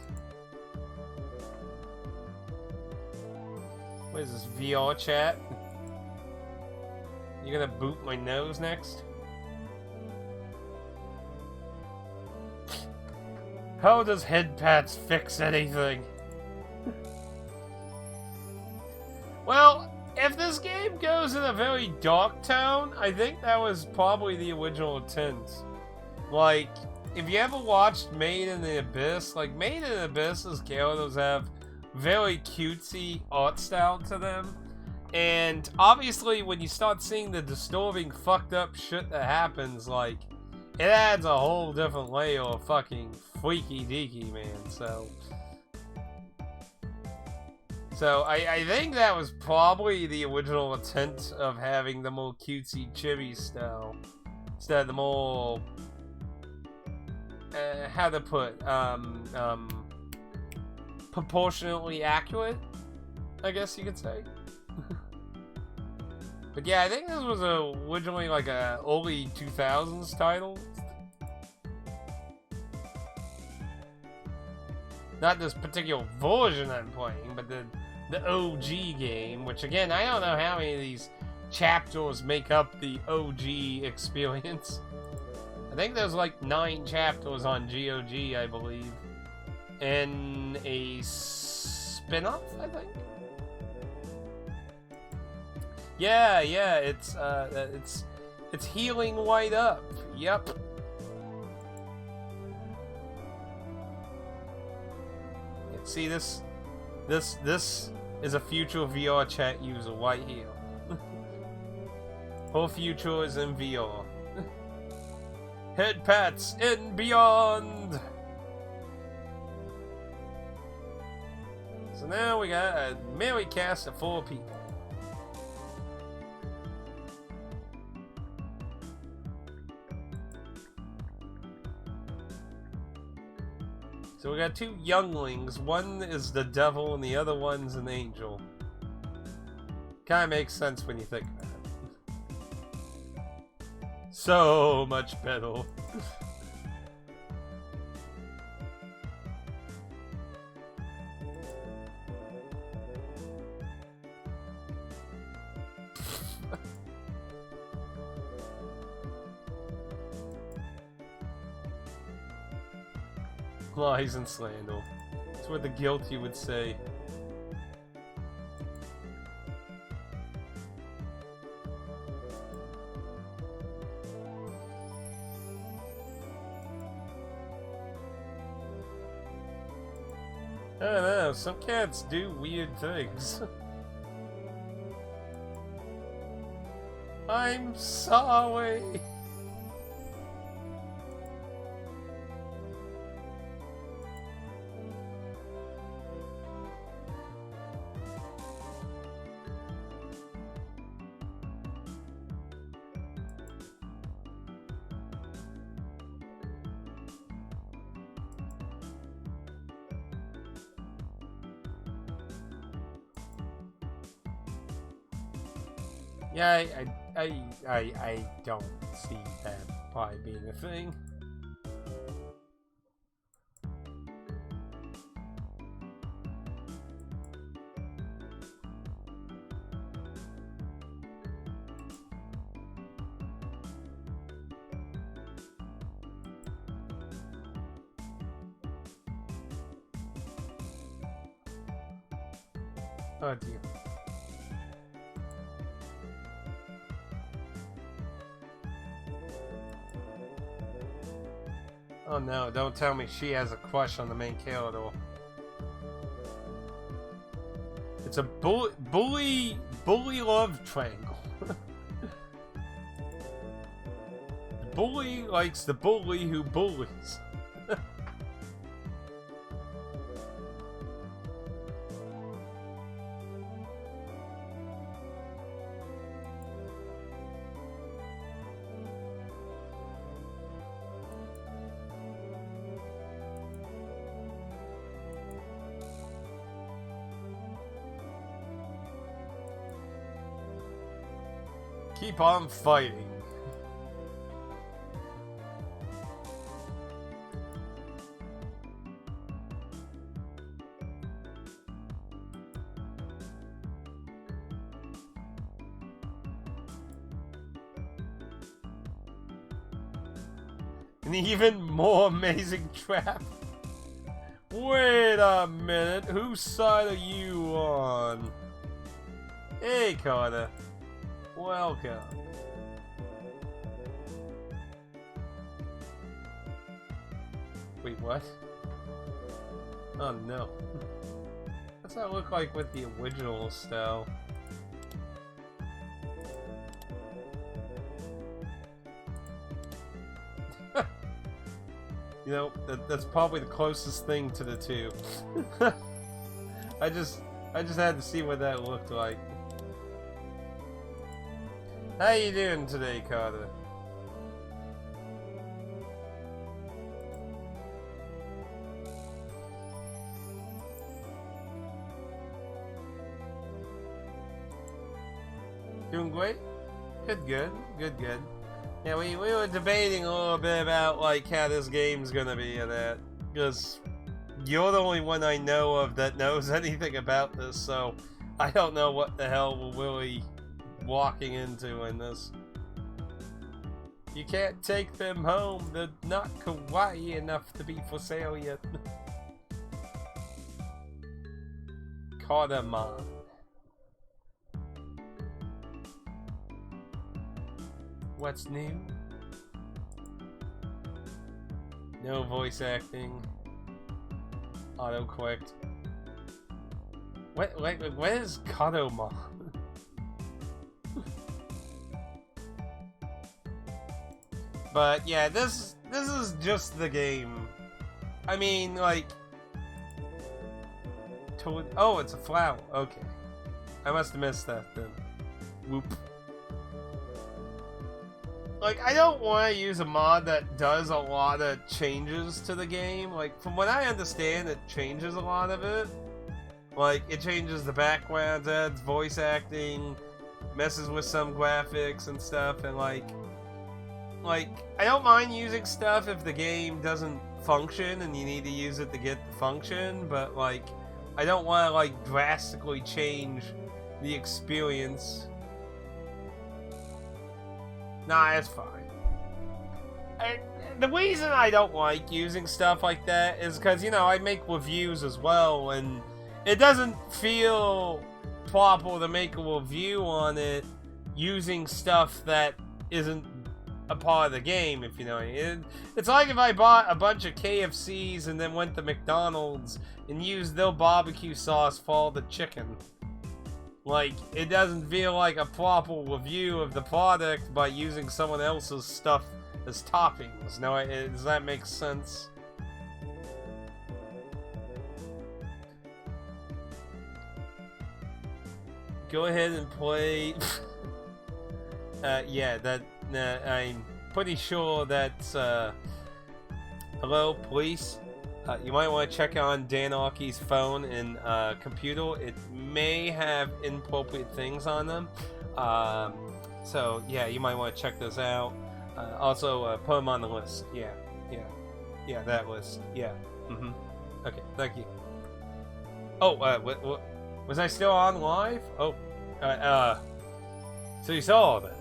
What is this, VR chat? You gonna boot my nose next? How does head pats fix anything? Well, if this game goes in a very dark tone, I think that was probably the original intent. Like, if you ever watched Made in the Abyss, like, Made in the Abyss's characters have very cutesy art style to them. And obviously, when you start seeing the disturbing, fucked up shit that happens, like, it adds a whole different layer of fucking freaky deaky, man. So I think that was probably the original intent of having the more cutesy chibi style instead of the more how to put proportionately accurate, I guess you could say. But yeah, I think this was originally like a early 2000s title. Not this particular version I'm playing, but the OG game, which again, I don't know how many of these chapters make up the OG experience. I think there's like 9 chapters on GOG, I believe. And a spin-off, I think? Yeah, it's healing right up. Yep. See, this is a future VR chat user right here. Whole future is in VR. Head pats and beyond. So now we got a merry cast of 4 people. So we got 2 younglings. One is the devil and the other one's an angel. Kinda makes sense when you think about it. So much better. Lies and slander. That's what the guilty would say. I don't know, some cats do weird things. I'm sorry. Yeah, I don't see that probably being a thing. Oh dear. Oh no, don't tell me she has a crush on the main character. It's a bully love triangle. The bully likes the bully who bullies. Keep on fighting. An even more amazing trap. Wait a minute, whose side are you on? Hey, Carter. Welcome. Wait, what? Oh no. What's that look like with the original style? You know, that's probably the closest thing to the two. I just had to see what that looked like. How you doing today, Carter? Doing great? Good. Yeah, we were debating a little bit about, like, how this game's gonna be and that. Because you're the only one I know of that knows anything about this, so I don't know what the hell we're really walking into in this. You can't take them home, they're not kawaii enough to be for sale yet. Cardamom. What's new? No voice acting. Auto-correct. What is Cardamom? But yeah, this is just the game. I mean, like, oh, it's a flower. Okay, I must have missed that then. Whoop. Like, I don't want to use a mod that does a lot of changes to the game. Like, from what I understand, it changes a lot of it. Like, it changes the backgrounds, adds voice acting, messes with some graphics and stuff, and like, I don't mind using stuff if the game doesn't function and you need to use it to get the function, but, like, I don't want to, like, drastically change the experience. Nah, it's fine. The reason I don't like using stuff like that is because, you know, I make reviews as well, and it doesn't feel proper to make a review on it using stuff that isn't a part of the game, if you know what I mean. It's like if I bought a bunch of KFCs and then went to McDonald's and used their barbecue sauce for all the chicken. Like, it doesn't feel like a proper review of the product by using someone else's stuff as toppings. Now, does that make sense? Go ahead and play. Yeah, I'm pretty sure that's, hello, police. You might want to check on Dan Aoki's phone and computer. It may have inappropriate things on them. So, yeah, you might want to check those out. Also, put them on the list. Yeah, that list. Yeah. Okay, thank you. Oh, was I still on live? Oh, so you saw all that.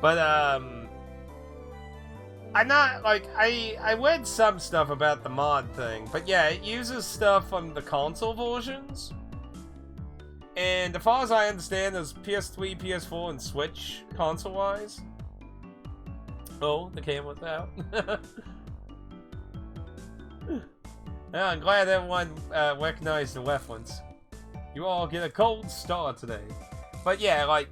But, I'm not, like, I read some stuff about the mod thing, but yeah, it uses stuff from the console versions. And as far as I understand, there's PS3, PS4, and Switch console-wise. Oh, the camera's out. Yeah, I'm glad everyone recognized the reference. You all get a gold star today. But yeah, like...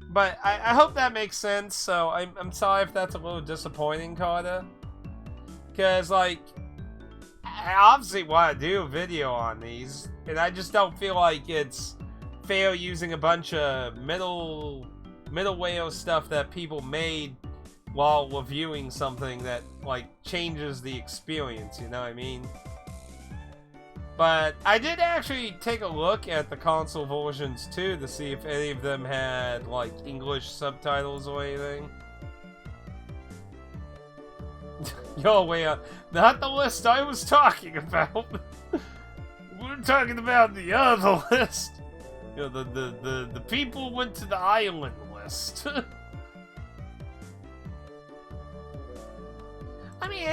But I hope that makes sense, so I'm sorry if that's a little disappointing, Carter. Because, like... I obviously want to do a video on these, and I just don't feel like it's fair using a bunch of middleware stuff that people made while reviewing something that, like, changes the experience, you know what I mean? But I did actually take a look at the console versions, too, to see if any of them had, like, English subtitles or anything. Yo, wait, not the list I was talking about. We're talking about the other list. You know, the people went to the island list. I mean,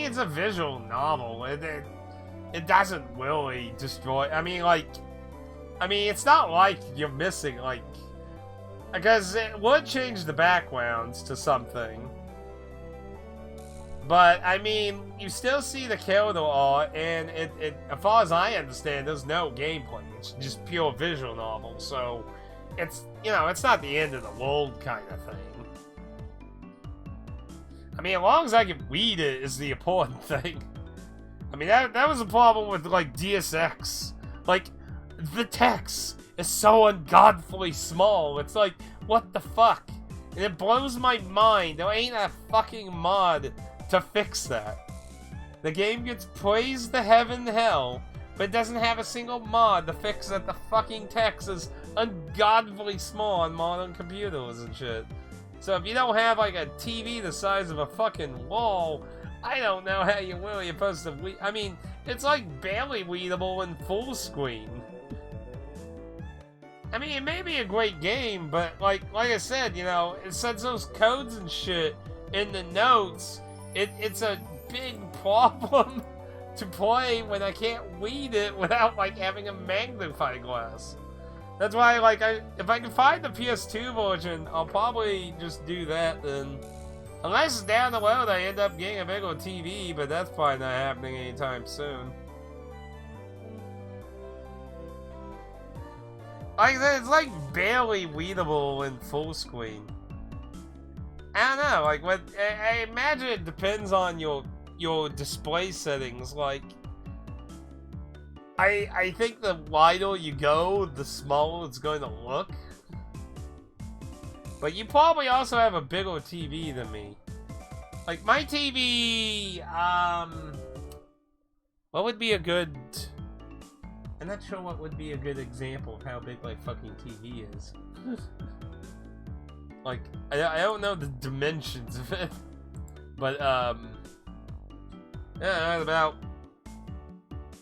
it's a visual novel. It doesn't really destroy. I mean, it's not like you're missing, like, because it would change the backgrounds to something. But, I mean, you still see the character art, and it, as far as I understand, there's no gameplay. It's just pure visual novel, so it's, you know, it's not the end of the world kind of thing. I mean, as long as I can read it is the important thing. I mean, that was a problem with, like, DSX. Like, the text is so ungodfully small. It's like, what the fuck? And it blows my mind. There ain't a fucking mod to fix that. The game gets praised to heaven and hell, but it doesn't have a single mod to fix that the fucking text is ungodfully small on modern computers and shit. So if you don't have, like, a TV the size of a fucking wall, I don't know how you really supposed to I mean, it's like barely readable in full screen. I mean, it may be a great game, but like I said, you know, it says those codes and shit in the notes. It's a big problem to play when I can't read it without, like, having a magnifying glass. That's why, like, if I can find the PS2 version, I'll probably just do that then. Unless down the road I end up getting a bigger TV, but that's probably not happening anytime soon. Like I said, it's like barely readable in full screen. I don't know, like, what I imagine it depends on your display settings. Like, I think the wider you go, the smaller it's going to look. But you probably also have a bigger TV than me. Like, my TV, what would be a good... I'm not sure what would be a good example of how big, like, fucking TV is. Like, I don't know the dimensions of it. But, yeah, about...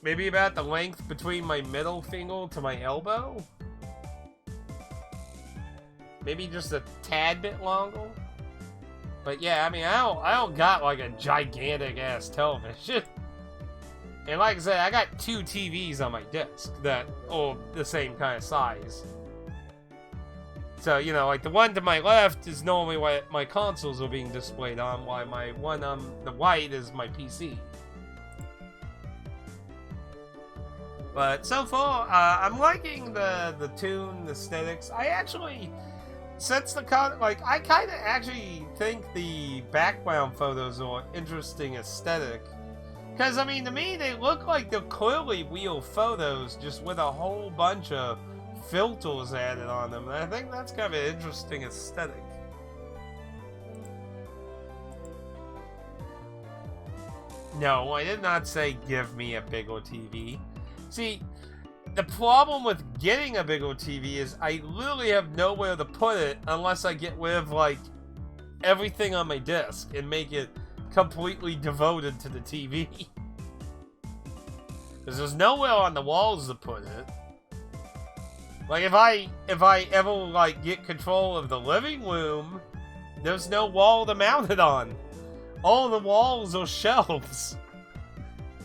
maybe about the length between my middle finger to my elbow? Maybe just a tad bit longer. But yeah, I mean, I don't got like a gigantic ass television. And like I said, I got 2 TVs on my desk that are the same kind of size. So, you know, like the one to my left is normally what my consoles are being displayed on, while my one on the right is my PC. But so far, I'm liking the tune, the aesthetics. I actually... since the I kind of actually think the background photos are interesting aesthetic. Because, I mean, to me, they look like they're clearly real photos, just with a whole bunch of filters added on them. And I think that's kind of an interesting aesthetic. No, I did not say give me a bigger TV. See... the problem with getting a bigger TV is I literally have nowhere to put it unless I get rid of, like, everything on my desk and make it completely devoted to the TV. Because there's nowhere on the walls to put it. Like, if I ever, like, get control of the living room, there's no wall to mount it on. All the walls are shelves.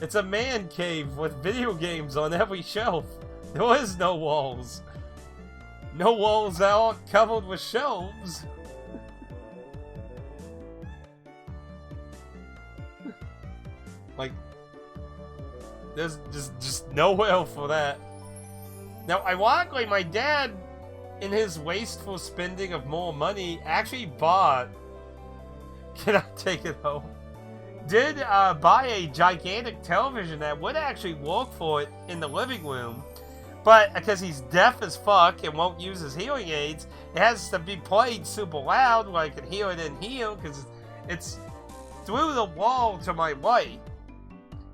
It's a man cave with video games on every shelf. There is no walls. No walls that aren't covered with shelves. Like, There's just nowhere for that. Now, ironically, my dad, in his wasteful spending of more money, actually bought... Can I take it home? Did buy a gigantic television that would actually work for it in the living room. But because he's deaf as fuck and won't use his hearing aids, it has to be played super loud where I can hear it in here because it's through the wall to my right.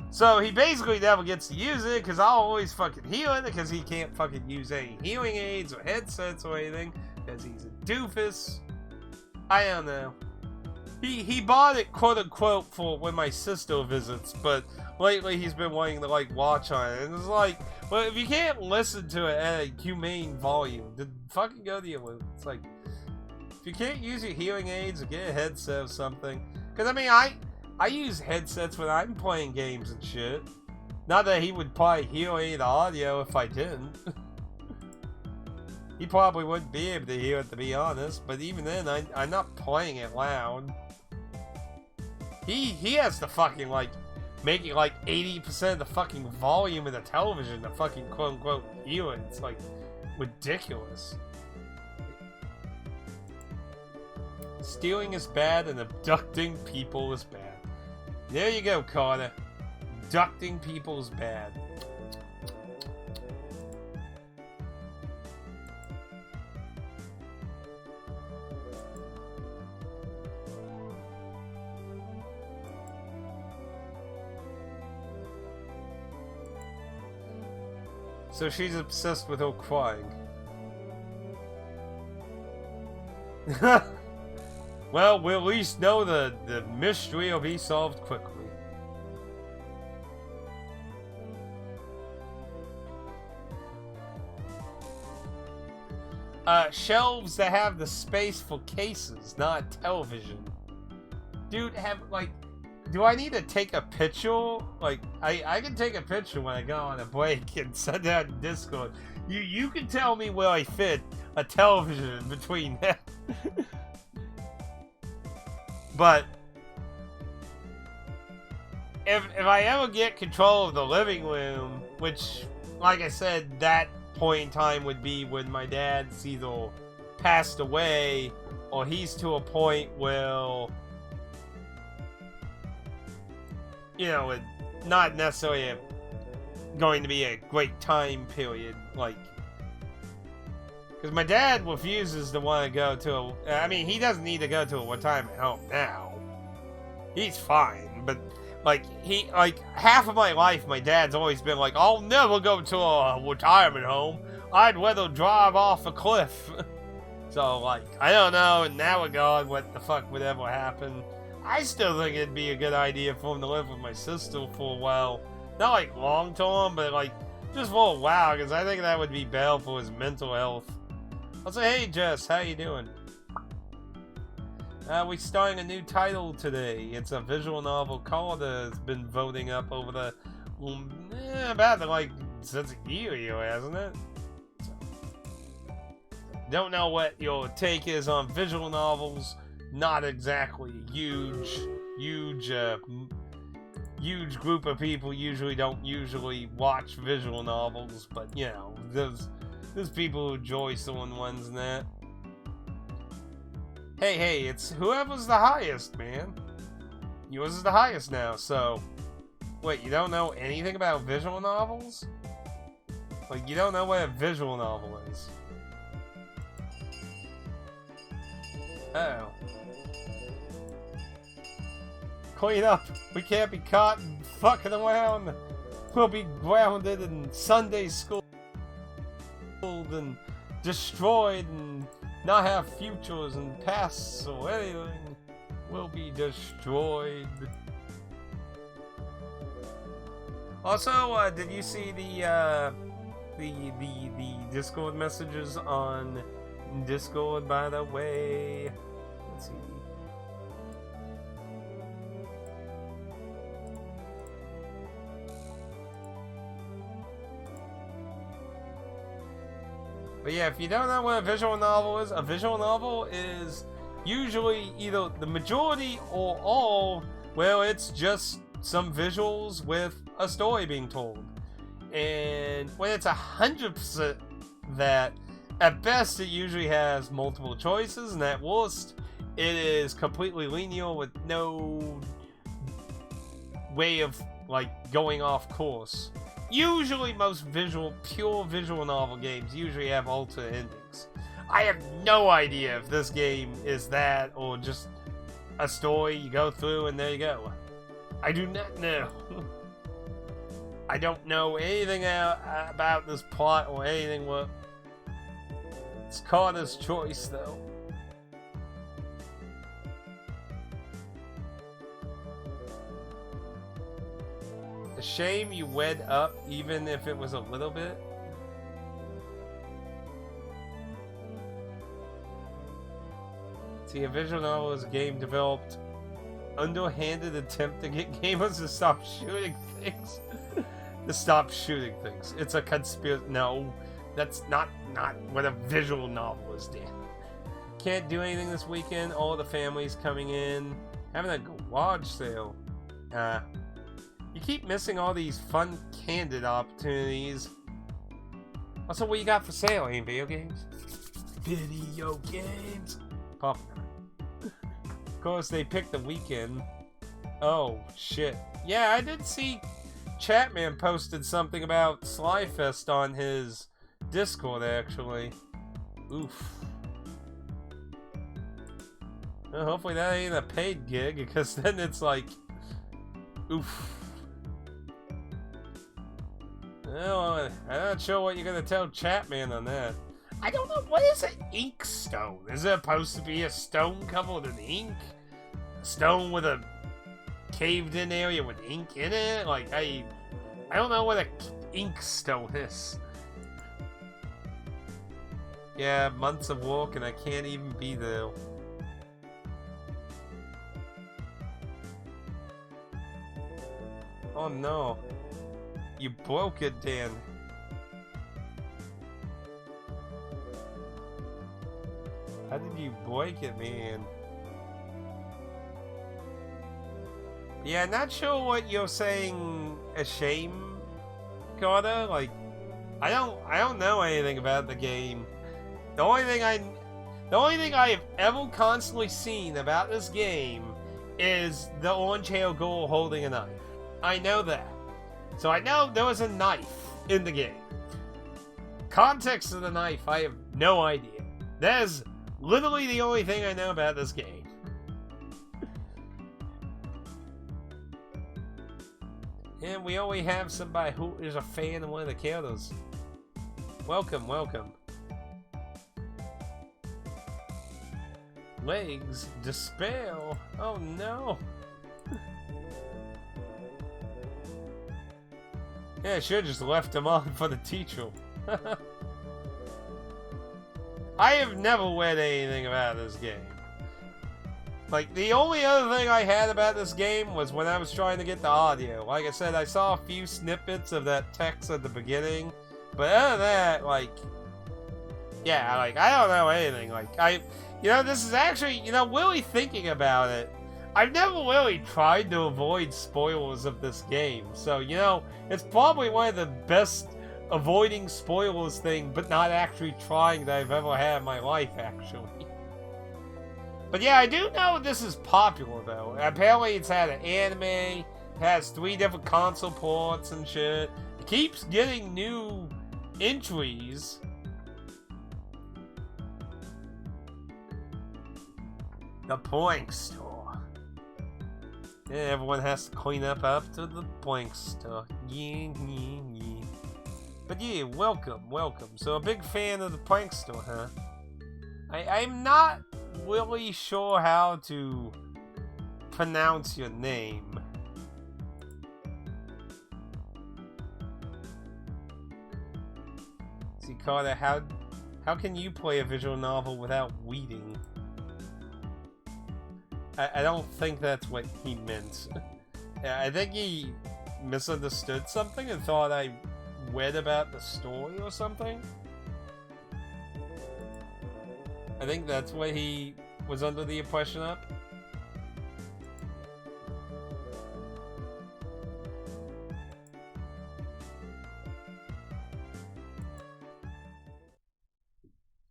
So he basically never gets to use it because I'll always fucking hear it because he can't fucking use any hearing aids or headsets or anything because he's a doofus. I don't know. He bought it, quote unquote, for when my sister visits, but lately he's been wanting to, like, watch on it. And it's like, well, if you can't listen to it at a humane volume, then fucking go to your room. It's like, if you can't use your hearing aids or get a headset or something. Because, I mean, I use headsets when I'm playing games and shit. Not that he would probably hear any of the audio if I didn't. He probably wouldn't be able to hear it, to be honest. But even then, I'm not playing it loud. He has to fucking, like, make it, like, 80% of the fucking volume of the television to fucking, quote-unquote, hear it. It's, like, ridiculous. Stealing is bad and abducting people is bad. There you go, Carter. Abducting people is bad. So she's obsessed with her crying. Well, we'll at least know the mystery will be solved quickly. Shelves that have the space for cases, not television. Dude, do I need to take a picture? Like, I can take a picture when I go on a break and send that in Discord. You can tell me where I fit a television between that. But if I ever get control of the living room, which, like I said, that point in time would be when my dad's either passed away or he's to a point where, you know, it's not necessarily going to be a great time period, like, because my dad refuses to want to go to I mean, he doesn't need to go to a retirement home now. He's fine, but, like, half of my life, my dad's always been like, I'll never go to a retirement home. I'd rather drive off a cliff. So, like, I don't know, in that regard, what the fuck would ever happen. I still think it'd be a good idea for him to live with my sister for a while. Not, like, long term, but, like, just for a while, because I think that would be better for his mental health. I'll say, hey, Jess, how you doing? We're starting a new title today. It's a visual novel. Carter has been voting up over the... about, like, since a year, hasn't it? So, don't know what your take is on visual novels. Not exactly a huge group of people don't usually watch visual novels, but, you know, there's people who enjoy certain ones and that. Hey, it's whoever's the highest, man. Yours is the highest now, so... Wait, you don't know anything about visual novels? Like, you don't know what a visual novel is. Uh-oh. Clean up! We can't be caught fucking around! We'll be grounded in Sunday school and destroyed and not have futures and pasts or anything. We'll be destroyed. Also, did you see the Discord messages on Discord, by the way? Let's see. But yeah, if you don't know what a visual novel is usually either the majority or all, well, it's just some visuals with a story being told. And when it's 100% that, at best it usually has multiple choices, and at worst it is completely linear with no way of like going off course. Usually most pure visual novel games usually have alternate endings. I have no idea if this game is that or just a story you go through and there you go. I do not know. I don't know anything about this plot or anything. What it's Carter's choice, though. A shame you wed up, even if it was a little bit. See, a visual novel is a game developed underhanded attempt to get gamers to stop shooting things. It's a conspiracy. No, that's not what a visual novel is, Dan. Can't do anything this weekend. All the families coming in. Having a garage sale. You keep missing all these fun, candid opportunities. Also, what you got for sale? Any video games? Video games. Pop. Of course, they picked the weekend. Oh, shit. Yeah, I did see Chatman posted something about Slyfest on his Discord, actually. Oof. Well, hopefully that ain't a paid gig, because then it's like... Oof. Well, I'm not sure what you're gonna tell Chatman on that. I don't know, what is an ink stone? Is it supposed to be a stone covered in ink? A stone with a caved in area with ink in it? Like, I don't know what a ink stone is. Yeah, months of work and I can't even be there. Oh no. You broke it, Dan. How did you break it, man? Yeah, not sure what you're saying. A shame, Carter. Like, I don't know anything about the game. The only thing I have ever constantly seen about this game is the orange-haired girl holding a knife. I know that. So I know there was a knife in the game. Context of the knife, I have no idea. That is literally the only thing I know about this game. And we only have somebody who is a fan of one of the characters. Welcome, welcome. Legs, despair. Oh no. Yeah, I should have just left him on for the teacher. I have never read anything about this game. Like, the only other thing I had about this game was when I was trying to get the audio. Like I said, I saw a few snippets of that text at the beginning. But other than that, like... Yeah, like, I don't know anything. Like, you know, this is actually, you know, really thinking about it, I've never really tried to avoid spoilers of this game. So, you know, it's probably one of the best avoiding spoilers thing, but not actually trying that I've ever had in my life, actually. But yeah, I do know this is popular, though. Apparently it's had an anime, it has 3 different console ports and shit. It keeps getting new entries. The Plank Store. Yeah, everyone has to clean up after the Plank Store. Yeah. But yeah, welcome, welcome. So a big fan of the Plank Store, huh? I'm not really sure how to pronounce your name. See, Carter, how can you play a visual novel without weeding? I don't think that's what he meant. I think he misunderstood something and thought I read about the story or something. I think that's what he was under the impression of.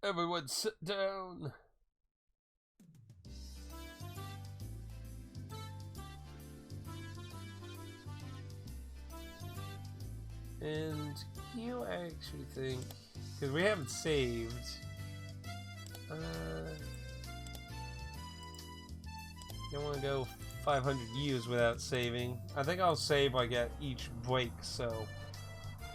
Everyone sit down. And you actually think, because we haven't saved, don't want to go 500 years without saving. I think I'll save like at each break, so